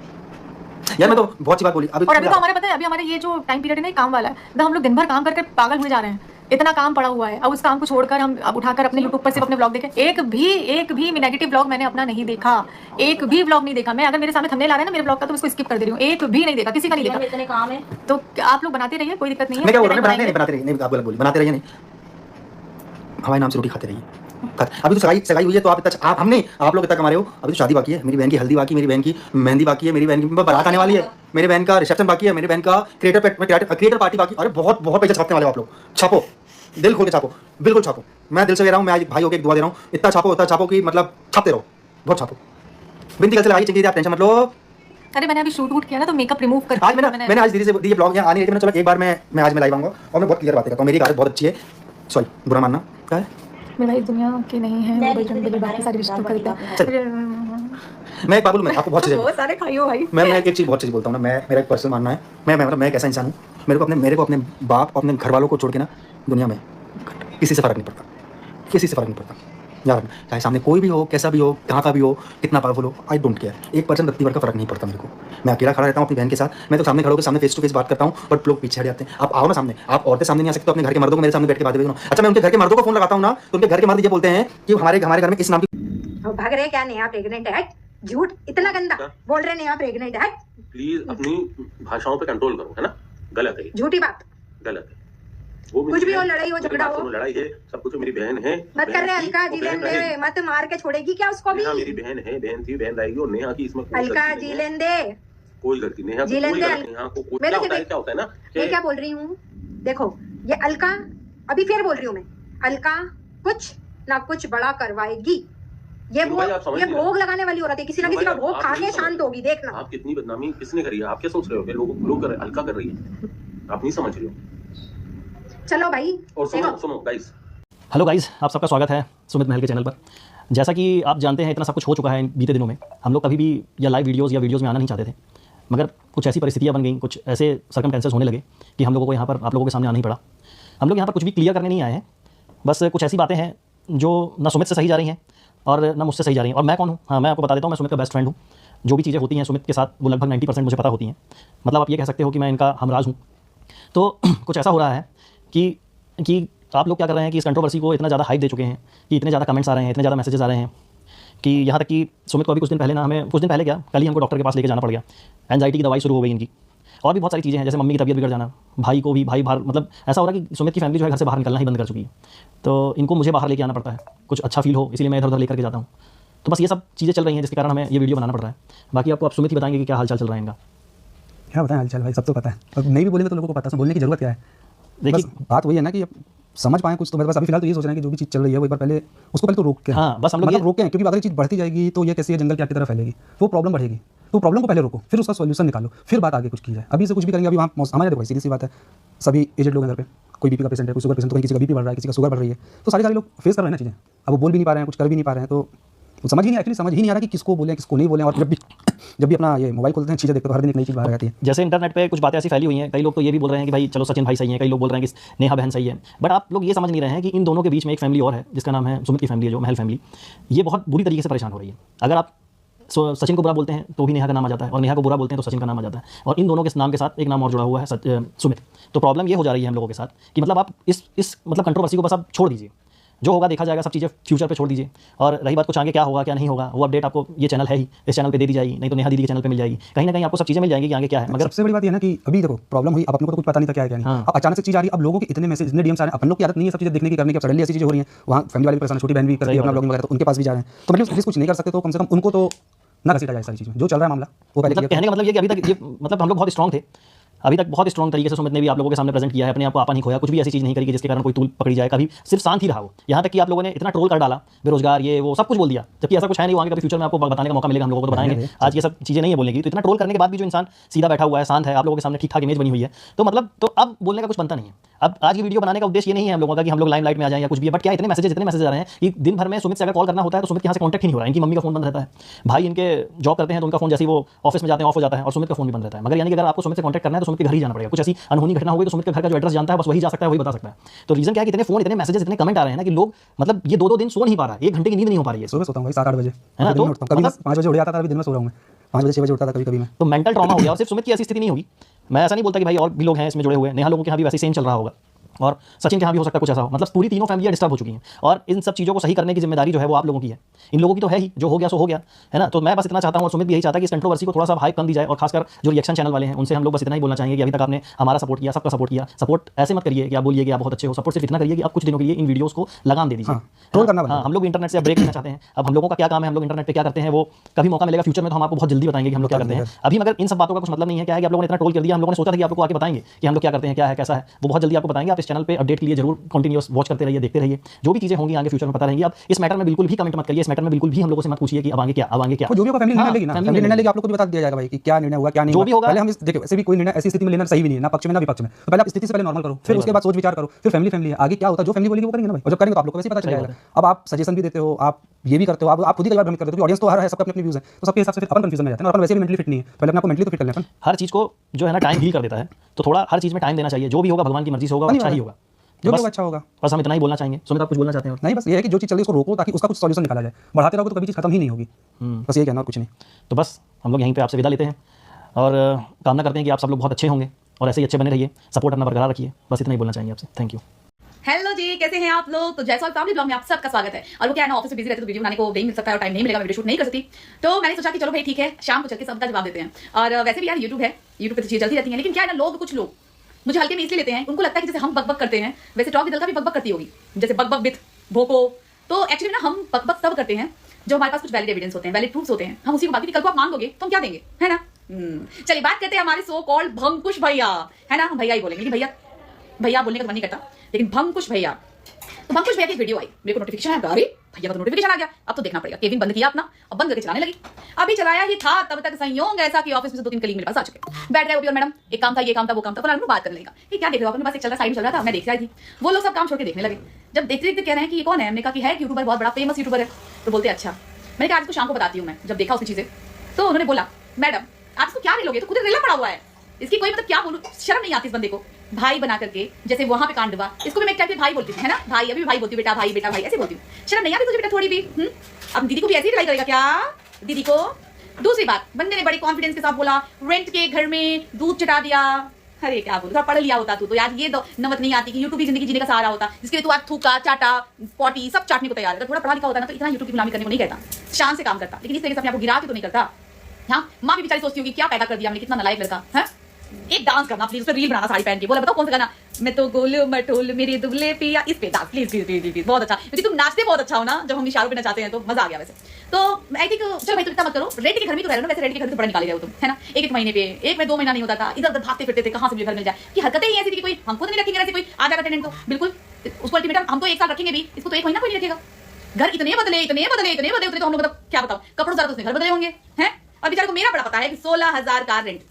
यार मैं तो बहुत सी बात बोली। और अभी तो हमारे पता है, अभी हमारे ये जो टाइम पीरियड है ना, काम वाला है, हम लोग दिन भर काम करके पागल हुए जा रहे हैं, इतना काम पड़ा हुआ है। अब उस काम को छोड़कर हम अब उठाकर अपने YouTube पर सिर्फ अपने ब्लॉग देखें। एक भी नेगेटिव ब्लॉग मैंने अपना नहीं देखा, एक भी ब्लॉग नहीं देखा मैं। अगर मेरे सामने थंबनेल आ रहा है ना मेरे ब्लॉग का तो उसको स्किप कर दे रही हूँ, एक भी नहीं देखा, किसी का नहीं देखा। इतने काम है तो आप लोग बनाते रहिए, कोई दिक्कत नहीं है। मैं क्या बोल रहा हूँ, बनाते रहिए नहीं, आप गलत बोली, बनाते रहिए नहीं, हमारे नाम से रोटी खाते रहिए। अभी तो सगाई हुई है तो आप इतना आप लोग इतना कमा रहे हो, अभी तो शादी बाकी है, मेरी बहन की हल्दी बाकी, मेरी बहन की मेहंदी बाकी है, मेरी बहन की बारात आने वाली है, मेरी बहन का रिसेप्शन बाकी है, मेरी बहन का क्रिएटर पार्टी बाकी। अरे बहुत पैसा छापने वाले हो आप लोग, छापो, दिल खोल के छापो, बिल्कुल छापो। मैं दिल से कह रहा हूँ, मैं आज भाई होकर एक दुआ दे रहा हूँ, इतना छापो कि मतलब छापते रहो, बहुत छापो। बिनती कल से लगाई चाहिए, आप टेंशन मत लो। अरे मैंने अभी शूट किया ना तो मेकअप रिमूव कर आज मैंने आज दीदी से ये ब्लॉग यहाँ आने रही थी, मैंने चलो एक बार मैं आज मैं लाइव आऊँगा और मैं बहुत क्लियर बातें करता हूँ। मेरी आदत बहुत अच्छी है, सॉरी बुरा मानना, क्या है मेरे भाई दुनिया के नहीं है, वो बजरंग बली बाकी सारी रिश्तों करता है। मैं एक बात बोलूँ, मैं आपको बहुत चीज़ें बहुत सारे खाइयो भाई। मैं एक चीज़ बहुत चीज़ बोलता हूँ ना, मेरा एक पर्सनल मानना है, मैं एक ऐसा इंसान हूँ, मेरे को अपने बाप अपने घर वालों को छोड़ के ना दुनिया में किसी से फ़र्क नहीं पड़ता, किसी से फ़र्क नहीं पड़ता यार, चाहे सामने कोई भी हो, कैसा भी हो, कहाँ का भी हो, कितना पावरफुल हो, आई डोंट केयर। 1% रत्ती भर का फ़र्क नहीं पड़ता मेरे को। मैं अकेला खड़ा रहता हूँ अपनी बहन के साथ, मैं तो सामने खड़े होकर सामने फेस टू फेस बात करता हूँ, बट लोग पीछे हट जाते हैं। आप आओ ना सामने, आप औरतें सामने नहीं आ सकते, अपने घर के मर्दों को मेरे सामने बैठ के बातें करो। अच्छा मैं उनके घर के मर्दों को फोन लगाता हूँ ना, तो उनके घर के मर्द ये बोलते हैं कि हमारे घर में इस नाम की भाग रहे क्या? नहीं आप प्रेग्नेंट है, झूठ इतना गंदा क्या? बोल रहे नहीं आप प्रेग्नेंट है। प्लीज अपनी भाषाओं पे कंट्रोल करो, है ना? गलत है ये, झूठी बात, गलत है। वो मेरी कुछ भी हो, बहन- लड़ाई हो, मेरी झगड़ा बात हो। सुनो, लड़ाई है, सब कुछ मेरी बहन है। मत बहन कर रहे थी, अलका वो जी बहन लेन दे, रहेगी। मत मार के छोड़ेगी क्या उसको भी। नेहा मेरी बहन है, बहन थी, बहन रहेगी, और नेहा की इसमें कोई अलका गलती जी नहीं है। लेन दे, कोई गलती नेहा को जी कोई लेन दे। गलती नेहा को कोई मैं क्या तो होता है, सिर्फ- क्या होता है ना मैं कि क्या बोल रही हूँ, देखो ये अलका, अभी फिर बोल रही हूँ मैं, अलका कुछ ना कुछ बड़ा करवाएगी। ये क्यों भाई, आप समझ ये नहीं रहे? भोग लगाने वाली औरत है, किसी ना क्यों किसी का भाई, भोग आप खा नहीं के समझ शांत रहे? होगी, देखना। आप कितनी बदनामी किसने करी है? आप क्या सोच रहे हो कि लोग कर रहे, हल्का कर रही है? आप नहीं समझ रहे हो। चलो भाई, और सुनो देखो सुनो गाइस, हेलो गाइस, आप सबका स्वागत है सुमित महल के चैनल पर। जैसा कि आप जानते हैं, इतना सब कुछ हो चुका है बीते दिनों में। हम लोग कभी भी या लाइव वीडियोस या वीडियोस में आना नहीं चाहते थे, मगर कुछ ऐसी परिस्थितियां बन गई, कुछ ऐसे सर्कमस्टेंसेस होने लगे कि हम लोगों को यहाँ पर आप लोगों के सामने आना ही पड़ा। हम लोग यहाँ पर कुछ भी क्लियर करने नहीं आए हैं, बस कुछ ऐसी बातें हैं जो ना सुमित से सही जा रही हैं और ना मुझसे सही जा रही हैं। और मैं कौन हूँ? हाँ, मैं आपको बता देता हूँ, मैं सुमित का बेस्ट फ्रेंड हूँ। जो भी चीज़ें होती हैं सुमित के साथ, वो लगभग 90% मुझे पता होती हैं। मतलब आप ये कह सकते हो कि मैं इनका हमराज हूँ। तो कुछ ऐसा हो रहा है कि आप लोग क्या कर रहे हैं कि इस कंट्रोवर्सी को इतना ज़्यादा हाइप दे चुके हैं कि इतने ज़्यादा कमेंट्स आ रहे हैं, इतने ज़्यादा मैसेजेस आ रहे हैं कि यहाँ तक कि सुमित को अभी कुछ दिन पहले क्या, कल ही हमको डॉक्टर के पास लेके जाना पड़ गया। एंजाइटी की दवाई शुरू हो गई इनकी, और भी बहुत सारी चीज़ें हैं, जैसे मम्मी की तबीयत बिगड़ जाना, भाई को भी बाहर, मतलब ऐसा हो रहा है कि सुमित की फैमिली जो है घर से बाहर निकलना ही बंद कर चुकी है। तो इनको मुझे बाहर लेके आना पड़ता है, कुछ अच्छा फील हो, इसलिए मैं इधर उधर लेकर के जाता हूँ। तो बस ये सब चीज़ें चल रही हैं जिसके कारण हमें ये वीडियो बनाना पड़ रहा है। बाकी आपको आप सुमित ही बताएंगे कि क्या हालचाल चल रहा है इनका। क्या बताएं हालचाल भाई, सब तो पता है, अब नहीं भी बोलेंगे तो लोगों को पता है, बोलने की जरूरत क्या है। देखिए, बस बात वही है ना कि अब समझ पाएं कुछ, तो बस अभी फिलहाल तो ये सोच रहे हैं कि जो भी चीज़ चल रही है वो एक बार पहले उसको पहले तो रोक के, हाँ, बस हम लोग मतलब ये- रोक के, क्योंकि अगर ये चीज़ बढ़ती जाएगी तो ये कैसे ये जंगल की आग की तरह फैलेगी, वो प्रॉब्लम बढ़ेगी। तो प्रॉब्लम को पहले रोको, फिर उसका सॉल्यूशन निकालो, फिर बात आगे कुछ की जाए। अभी से कुछ भी करेंगे, अभी वहाँ हमारे देखो सीधी सी बात है, सभी एजेड लोग हैं घर पे, कोई बीपी का पेशेंट है, कोई शुगर पेशेंट, तो कहीं किसी का बीपी बढ़ रहा है, किसी का शुगर बढ़ रही है, तो सारे लोग फेस कर रहे हैं ना चीज़ें। अब वो बोल भी नहीं पा रहे हैं, कुछ कर भी नहीं पा रहे हैं, तो समझ ही नहीं, एक्चुअली समझ ही नहीं आ रहा कि किसको बोलें किसको नहीं बोलें। और जब भी अपना ये मोबाइल खोलते हैं, चीज़ें देखते हैं, हर दिन एक नई चीज़ बाहर आती है। जैसे इंटरनेट पे कुछ बातें ऐसी फैली हुई हैं, कई लोग तो ये भी बोल रहे हैं कि भाई चलो सचिन भाई सही है, कई लोग बोल रहे हैं कि नेहा बहन सही है। बट आप लोग ये समझ नहीं रहे हैं कि इन दोनों के बीच में एक फैमिली और है जिसका नाम है सुमित की फैमिली है, जो महल फैमिली। ये बहुत बुरी तरीके से परेशान हो रही है। अगर आप सचिन को बुरा बोलते हैं तो भी नेहा का नाम आ जाता है, और नेहा को बुरा बोलते हैं तो सचिन का नाम आ जाता है, और इन दोनों के नाम के साथ एक नाम और जुड़ा हुआ है सुमित। तो प्रॉब्लम ये हो जा रही है हम लोगों के साथ कि मतलब आप इस मतलब कंट्रोवर्सी को बस आप छोड़ दीजिए, जो होगा देखा जाएगा, सब चीज़ें फ्यूचर पे छोड़ दीजिए। और रही बात कुछ आगे क्या होगा क्या नहीं होगा, वो अपडेट आपको ये चैनल है ही, इस चैनल पे दे दी जाएगी, नहीं तो नेहा दीदी के चैनल पे मिल जाएगी। कहीं ना कहीं आपको सब चीज़ें मिल जाएंगी कि आगे क्या है। मगर सबसे बड़ी बात ये है ना कि अभी देखो प्रॉब्लम हुई, अब अपने को तो कुछ पता नहीं था क्या है क्या नहीं। हाँ। अब अचानक से चीज़ आ रही है, अब लोगों के इतने मैसेज, इतने डीएम्स आ रहे हैं, अपन लोग की आदत नहीं है सब चीज़ें देखने की करने की, अब सडनली ऐसी चीज़ें हो रही हैं, वहाँ फैमिली वाले परेशान, छोटी बहन भी करती है अपना ब्लॉगिंग वगैरह, तो उनके पास भी जा रहे हैं। तो मतलब एटलीस्ट कुछ नहीं कर सकते, तो कम से कम उनको तो ना घसीटा जाए सारी चीज़ें, जो चल रहा है मामला वो पहले मतलब कहने का मतलब ये कि अभी तक ये मतलब हम लोग बहुत स्ट्रॉन्ग थे, अभी तक बहुत स्ट्रॉन्ग तरीके से सुमित ने भी आप लोगों के सामने प्रेजेंट किया है, अपने आप को आपा नहीं खोया, कुछ भी ऐसी चीज़ नहीं करी कि जिसके कारण कोई तूल पकड़ी जाए, कभी सिर्फ शांत ही रहा वो। यहाँ तक कि आप लोगों ने इतना ट्रोल कर डाला, बेरोजगार ये वो सब कुछ बोल दिया, जबकि ऐसा कुछ है नहीं। आगे कभी फ्यूचर में आपको बताने का मौका मिलेगा, हम लोगों को तो बताएंगे। आज ये सब चीज़ें नहीं है बोलने की। तो इतना ट्रोल करने के बाद भी जो इंसान सीधा बैठा हुआ है, शांत है, आप लोगों के सामने ठीक ठाक इमेज बनी हुई है, तो मतलब तो अब बोलने का कुछ बनता नहीं है। अब आज की वीडियो बनाने का उद्देश्य ये नहीं है हम लोगों का कि हम लोग लाइमलाइट में आ जाएं या कुछ भी है, बट क्या इतने मैसेज आ रहे हैं कि दिन भर में सुमित से अगर कॉल करना होता है तो सुमित के यहाँ से कॉन्टैक्ट ही नहीं हो रहा है। इनकी मम्मी का फोन बंद रहता है, भाई इनके जॉब करते हैं तो उनका फोन जैसे ही वो ऑफिस में जाते हैं ऑफ हो जाता है, और सुमित का फोन भी बंद रहता है। मगर यानी कि अगर आपको सुमित से कॉन्टैक्ट करना है तो सुमित के घर ही जाना पड़ेगा। कुछ ऐसी अनहोनी घटना हो गई तो सुमित के घर का जो एड्रेस जानता है बस वही जा सकता है, वही बता सकता है। तो रीजन क्या है कि इतने फोन, इतने मैसेजेस, इतने कमेंट आ रहे हैं ना कि लोग मतलब ये 2-2 दिन सो नहीं पा रहा है, 1 घंटे की नींद नहीं हो पा रही है। सुबह सोता हूँ भाई 7-8 बजे, है ना, तो कभी 5 बजे उठ जाता था, अभी दिन में सो रहा हूँ मैं 5 बजे 6 बजे उठता था कभी मैं। तो मेंटल ट्रॉमा हो गया। और सिर्फ सुमित की ऐसी स्थिति नहीं होगी, मैं ऐसा नहीं बोलता कि भाई और भी लोग हैं इसमें जुड़े हुए, नेहा लोगों के यहाँ भी वैसे सेम चल रहा होगा, और सचिन के यहाँ भी हो सकता है कुछ ऐसा हो। मतलब पूरी तीनों फैमिलियाँ डिस्टर्ब हो चुकी हैं, और इन सब चीज़ों को सही करने की जिम्मेदारी जो है वो आप लोगों की है। इन लोगों की तो है ही, जो हो गया सो हो गया, है ना। तो मैं बस इतना चाहता हूँ, और सुमित भी यही चाहता है कि इस कंट्रोवर्सी को थोड़ा सा हाइप कम दी जाए, और खासकर जो रिएक्शन चैनल वाले हैं उनसे हम लोग बस इतना ही बोलना चाहेंगे कि अभी तक आपने हमारा सपोर्ट किया, सबका सपोर्ट किया। सपोर्ट ऐसे मत करिए कि आप बोलिए कि आप बहुत अच्छे हो, सपोर्ट सिर्फ इतना करिए कि आप कुछ दिनों के लिए इन वीडियोस को लगाम दे दीजिए। ट्रोल करना बंद हाँ, हम लोग इंटरनेट से ब्रेक लेना चाहते हैं। अब हम लोगों का क्या काम है, हम लोग इंटरनेट पे क्या करते हैं, वो कभी मौका मिलेगा फ्यूचर में तो हम आपको बहुत जल्दी बताएंगे कि हम लोग क्या करते हैं। अभी मगर इन सब बातों का कुछ मतलब नहीं है। क्या है कि आप लोगों ने इतना ट्रोल कर दिया, हम लोगों ने सोचा था कि आपको आके बताएंगे कि हम लोग क्या करते हैं, क्या है कैसा है, वो बहुत जल्दी आपको बताएंगे। आप इस चैनल पे अपडेट के लिए जरूर कंटिन्यूअस वॉच करते रहिए, देखते रहिए, जो भी चीजें होंगी आगे फ्यूचर में पता रहेंगी। अब इस मैटर में बिल्कुल भी कमेंट मत करिए, इस मैटर में बिल्कुल भी हम लोगों से मत पूछिए कि अब आगे क्या, अब आगे क्या। जो भी फैमिली निर्णय लेगी ना, family फैमिली निर्णय निर्णय लेगी, आप लोग को भी बता दिया जाएगा भाई कि क्या निर्णय हुआ क्या नहीं जो हुआ। भी होगा। पहले हम देखो ऐसे भी कोई निर्णय ऐसी स्थिति में लेना सही भी नहीं है, ना पक्ष में ना विपक्ष में। तो पहले आप स्थिति से पहले नॉर्मल करो, फिर उसके बाद सोच विचार करो, फिर फैमिली है, आगे क्या होता है जो फैमिली बोलेगी वो करेंगे ना भाई। और जब करेंगे तो आप लोग को वैसे पता चल जाएगा। अब आप सजेशन भी देते हो, आप ये भी करते हो, आप खुद ही कई बार भ्रमित करते हो, ऑडियंस तो हर है, सबके अपने व्यूज हैं, तो सबके हिसाब से फिर अपन कंफ्यूजन में जाते हैं, और अपन वैसे भी मेंटली फिट नहीं है। पहले अपने को मेंटली तो फिट कर लें अपन। हर चीज को जो है ना टाइम हील कर देता है, तो थोड़ा हर चीज में टाइम देना चाहिए। जो भी होगा भगवान की मर्जी से होगा, अच्छा ही होगा, जो भी अच्छा होगा। बस हम इतना ही बोलना चाहेंगे। सुमित आप कुछ बोलना चाहते हैं? नहीं, बस ये है कि जो चीज़ चल रही है उसको रोको, ताकि उसका कुछ सॉल्यूशन निकाला जाए। बढ़ाते रहोगे तो कभी चीज़ खत्म ही नहीं होगी। बस ये कहना, और कुछ नहीं। तो बस हम लोग यहीं पे आपसे विदा लेते हैं, और कामना करते हैं कि आप सब लोग बहुत अच्छे होंगे और ऐसे ही अच्छे बने रहिए, सपोर्ट अपना बरकरार रखिए। बस इतना ही बोलना चाहेंगे आपसे। Thank you. हेलो जी, कैसे हैं आप लोग? तो जैसा फैमिली ब्लॉग में आप सबका स्वागत है। और वो क्या है ना, ऑफिस में बिजी रहते तो वीडियो बनाने को नहीं मिल सकता है और टाइम नहीं मिलेगा, वीडियो शूट नहीं कर सकती। तो मैंने सोचा कि चलो भाई ठीक है, शाम को चल के सबका जवाब देते हैं। और वैसे भी यार यूट्यूब है, यूट्यूब पे तो चीजें चलती रहती हैं, लेकिन क्या है ना, कुछ लोग मुझे हल्के में इसलिए लेते हैं, उनको लगता है कि जैसे हम बकबक करते हैं वैसे टॉक विद अलका भी बकबक करती होगी, जैसे बकबक विद भोको। तो एक्चुअली ना हम बकबक तब करते हैं जो हमारे पास कुछ वैलिड एविडेंस होते हैं, वैलिड प्रूफ्स होते हैं। हम उसी को बाकी कल को आप मांग दोगे तो हम क्या देंगे, है ना। चलिए बात करते हैं हमारे सो कॉल्ड भंकुश भैया, है ना। हम भैया ही बोलेंगे, लेकिन भैया भैया बोलने का मन नहीं करता, लेकिन भंकुश भैया। तो भंकुश भैया की वीडियो आई, मेरे को नोटिफिकेशन आया, अरे भैया का तो नोटिफिकेशन आ गया, अब तो देखना पड़ेगा। केविन बंद किया अपना, अब बंद करके चलाने लगी। अभी चलाया ही था तब तक संयोग ऐसा कि ऑफिस में से 2-3 कलीग मेरे पास आ चुके, बैठ रहे हो मैडम, एक काम था, ये काम था, वो काम था, फलाना बात करने लगा कि क्या देख रहे हो, अपने पास एक चल रहा साइड में चल रहा था, मैं देख रही थी। वो लोग सब काम छोड़ के देखने लगे। जब देखते देखते कह रहे हैं कि ये कौन है, हमने कहा कि है यूट्यूबर, बहुत बड़ा फेमस यूट्यूबर है। तो बोलते अच्छा, मैंने कहा आज इसको शाम को बताती हूँ मैं, जब देखा उसकी चीजें। तो उन्होंने बोला मैडम आप इसको क्या रेलोगे, तो खुद रेला पड़ा हुआ है, इसकी कोई मतलब क्या बोलूं, शर्म नहीं आती इस बंदे को। भाई बना करके, जैसे वहां पे कांड हुआ, इसको भी मैं एक टाइप से भाई बोलती हूँ, है ना, भाई, अभी भाई बोलती हूँ, बेटा भाई, बेटा भाई, ऐसे बोलती हूँ। शर्म नहीं आती तुझे बेटा थोड़ी भी? अब दीदी को भी ऐसे ही ट्राई करेगा क्या, दीदी को? दूसरी बात, बंदे ने बड़ी कॉन्फिडेंस के साथ बोला रेंट के घर में दूध चटा दिया। अरे क्या बोलूं, पढ़ लिया होता तू तो यार, ये नमत नहीं आती कि यूट्यूब की जिंदगी जीने का सहारा होता, जिसके लिए तू आज थूका, चाटा, पॉटी सब चाटने को तैयार है। थोड़ा पढ़ा लिखा होता ना तो इतना यूट्यूब की गुलामी करने को नहीं कहता, शान से काम करता। लेकिन इस तरीके से अपने आपको गिरा के तो नहीं करता। हाँ, माँ भी बेचारी सोचती होगी क्या पैदा कर दिया हमने, कितना नालायक लड़का है। एक डांस करना प्लीज, उस पर रील बनाना साड़ी पहन के, बोला बताओ कौन सा गाना, मैं तो गोल मटोल मेरे दुबले पिया, इस पे dance please please please please, बहुत अच्छा, क्योंकि तुम नाचते बहुत अच्छा हो ना, जब हम इशारों पे नचाते हैं तो मजा आ गया। वैसे तो आई थिंक चलो भाई तुम इतना मत करो, रेंट के घर में तो रह रहे हो, वैसे रेंट के घर से बड़ा निकाले रहे हो तुम, है ना। एक महीने पे, एक में 2 महीना नहीं होता था, इधर उधर भागते फिरते थे, कहाँ से मुझे घर मिल जाए, कि हरकतें ही ऐसी थी कि कोई हमको नहीं रखेंगे, ऐसे कोई आ जाएगा टेनेंट तो बिल्कुल उसको अल्टीमेटम हम तो 1 साल रखेंगे भी, इसको तो 1 महीना कोई नहीं रखेगा। घर इतने बदले इतने बदले इतने बदले उतने, तो हम लोग मतलब क्या बताओ, कपड़ों ज्यादा तो उसने घर बदले होंगे, हैं। और बेचारे को मेरा बड़ा पता है कि 16,000 का रेंट।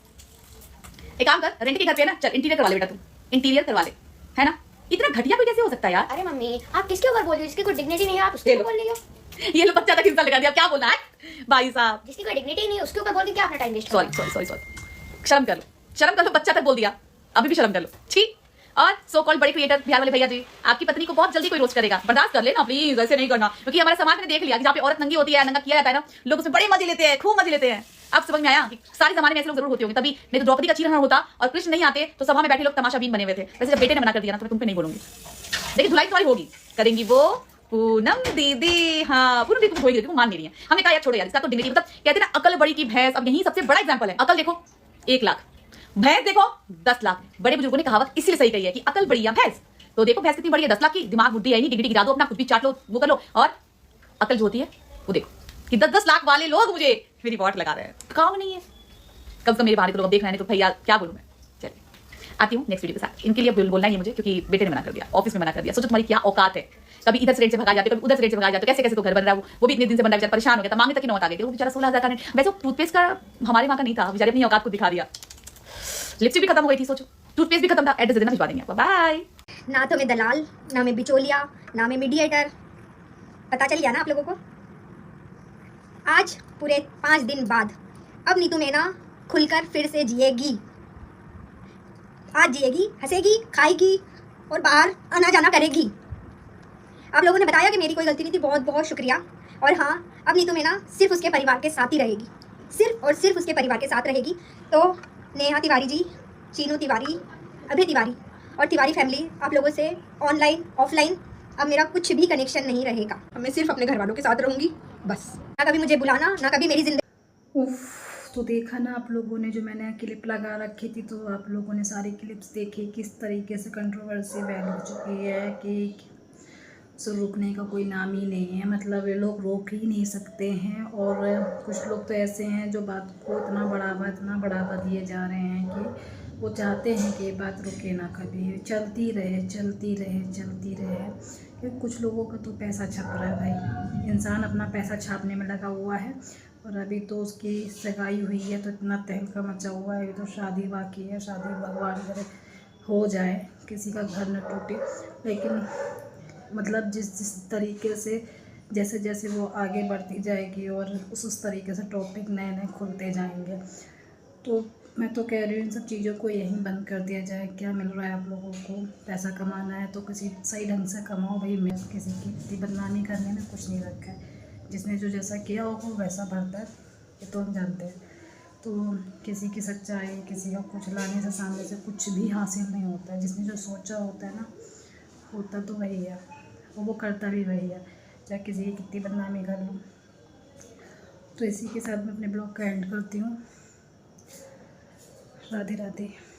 एक काम कर, रेंट के घर पे ना चल इंटीरियर करवा ले बेटा, तू इंटीरियर करवा ले, है ना। इतना घटिया कोई कैसे हो सकता है यार। अरे मम्मी आप किसके ऊपर बोल रही हो, जिसकी कोई डिग्निटी नहीं है आप उसके ऊपर बोल रही हो। ये लो बच्चा तक इंसान लगा दिया, क्या बोलना है भाई साहब, जिसकी कोई डिग्निटी नहीं है उसके ऊपर बोल के क्या अपना time waste. Sorry sorry sorry sorry, शर्म कर लो, शर्म कर लो, बच्चा तक बोल दिया, अभी भी शर्म कर लो, ठीक। और सो कॉल्ड बड़े क्रिएटर बिहार वाले भैया जी, आपकी पत्नी को बहुत जल्दी कोई रोस्ट करेगा, बर्दाश्त कर लेना प्लीज, ऐसे नहीं करना, क्योंकि हमारे समाज में देख लिया कि जहाँ पे औरत नंगी होती है, नंगा किया जाता है ना, लोग उसमें बड़े मजे लेते हैं, खूब मजे लेते हैं। अब समझ में आया कि सारे जमाने में ऐसे लोग जरूर होते होंगे, तभी नहीं तो द्रौपदी का चीरहरण होता और कृष्ण नहीं आते तो सभा में बैठे लोग तमाशाबीन बने हुए थे। वैसे जब बेटे ने मना कर दिया ना तो मैं तुम पे नहीं बोलूंगी, लेकिन धुलाई तुम्हारी होगी, करेंगी वो पूनम दीदी। हाँ पूनम दीदी तुम होगी, तुम मान नहीं रही है। हमने कहा यार छोड़ो यार, इसका तो डिग्निटी, मतलब कहते हैं ना अकल बड़ी की भैंस। अब यही सबसे बड़ा एग्जाम्पल है, अकल देखो 1 लाख, भैंस देखो 10 लाख। बड़े बुजुर्गों ने कहावत इसलिए सही कही है कि अकल बड़ी या भैंस। तो देखो भैंस कितनी बड़ी है, 10 लाख की, दिमाग बुद्धि है नहीं, डिग्निटी गिरा दो अपना, कुछ भी चाट लो, वो कर लो। और अकल जो होती है वो देखो कि 10-10 लाख वाले लोग मुझे मेरी वॉट लगा रहे हैं, काम नहीं है। कम से कम मेरे बारे तो लोग देख रहे हैं, तो भैया क्या बोलूं मैं। चलिए आती हूँ नेक्स्ट वीडियो के साथ। इनके लिए बोलना ही है मुझे, क्योंकि बेटे ने मना कर दिया, ऑफिस में मना कर दिया। सोचो तुम्हारी क्या औकात है, कभी इधर से रेट से भगा जाते, कभी उधर से रेट से भगा जाते, कैसे कैसे तो घर बन रहा है वो भी इतने दिन से बन रहा है, परेशान हो गया था, मांगे तक की नौत आ गई थी। वो बेचारा 16,000 का रेंट, वैसे टूथपेस्ट का हमारे वहाँ का नहीं था, बेचारे अपनी औकात को दिखा दिया। लिपस्टिक भी खत्म हो गई थी, सोचो टूथपेस्ट भी खत्म था। एड्रेस देना भिजवा देंगे आपको, बाय। ना तो मैं दलाल, ना मैं बिचौलिया, ना मैं मीडिएटर। पता चल गया ना आप लोगों को। आज पूरे 5 दिन बाद अब नीतू मेना खुलकर फिर से जिएगी। आज जिएगी, हंसेगी, खाएगी और बाहर आना जाना करेगी। आप लोगों ने बताया कि मेरी कोई गलती नहीं थी, बहुत बहुत शुक्रिया। और हाँ, अब नीतू मेना सिर्फ उसके परिवार के साथ ही रहेगी, सिर्फ और सिर्फ उसके परिवार के साथ रहेगी। तो नेहा तिवारी जी, चीनू तिवारी, अभय तिवारी और तिवारी फैमिली, आप लोगों से ऑनलाइन ऑफलाइन अब मेरा कुछ भी कनेक्शन नहीं रहेगा। मैं सिर्फ अपने घर वालों के साथ रहूँगी बस। ना कभी मुझे बुलाना, ना कभी मेरी जिंदगी। उफ, तो देखा ना आप लोगों ने, जो मैंने क्लिप लगा रखी थी, तो आप लोगों ने सारी क्लिप्स देखी किस तरीके से कंट्रोवर्सी फैल हो चुकी है कि सो रुकने का कोई नाम ही नहीं है। मतलब ये लोग रोक ही नहीं सकते हैं। और कुछ लोग तो ऐसे हैं जो बात को इतना बढ़ावा दिए जा रहे हैं कि वो चाहते हैं कि ये बात रुके ना, कभी चलती रहे चलती रहे चलती रहे। क्योंकि कुछ लोगों का तो पैसा छप रहा है भाई, इंसान अपना पैसा छापने में लगा हुआ है। और अभी तो उसकी सगाई हुई है तो इतना तहलका मचा हुआ है, तो शादी बाकी है, शादी भगवान करे हो जाए, किसी का घर न टूटे। लेकिन मतलब जिस तरीके से जैसे जैसे वो आगे बढ़ती जाएगी और उस तरीके से टॉपिक नए नए खुलते जाएंगे, तो मैं तो कह रही हूँ इन सब चीज़ों को यहीं बंद कर दिया जाए। क्या मिल रहा है आप लोगों को? पैसा कमाना है तो किसी सही ढंग से कमाओ भाई। मैं किसी की बदनामी करने में कुछ नहीं रखा है, जिसने जो जैसा किया होगा वैसा भरता है, ये तो हम जानते हैं। तो किसी की सच्चाई, किसी का कुछ लाने से सामने से कुछ भी हासिल नहीं होता है। जिसने जो सोचा होता है ना होता तो वही है और वो करता भी वही है, चाहे किसी की कितनी बदनामी कर लूँ। तो इसी के साथ मैं अपने ब्लॉग का एंड करती हूँ। राधे राधे।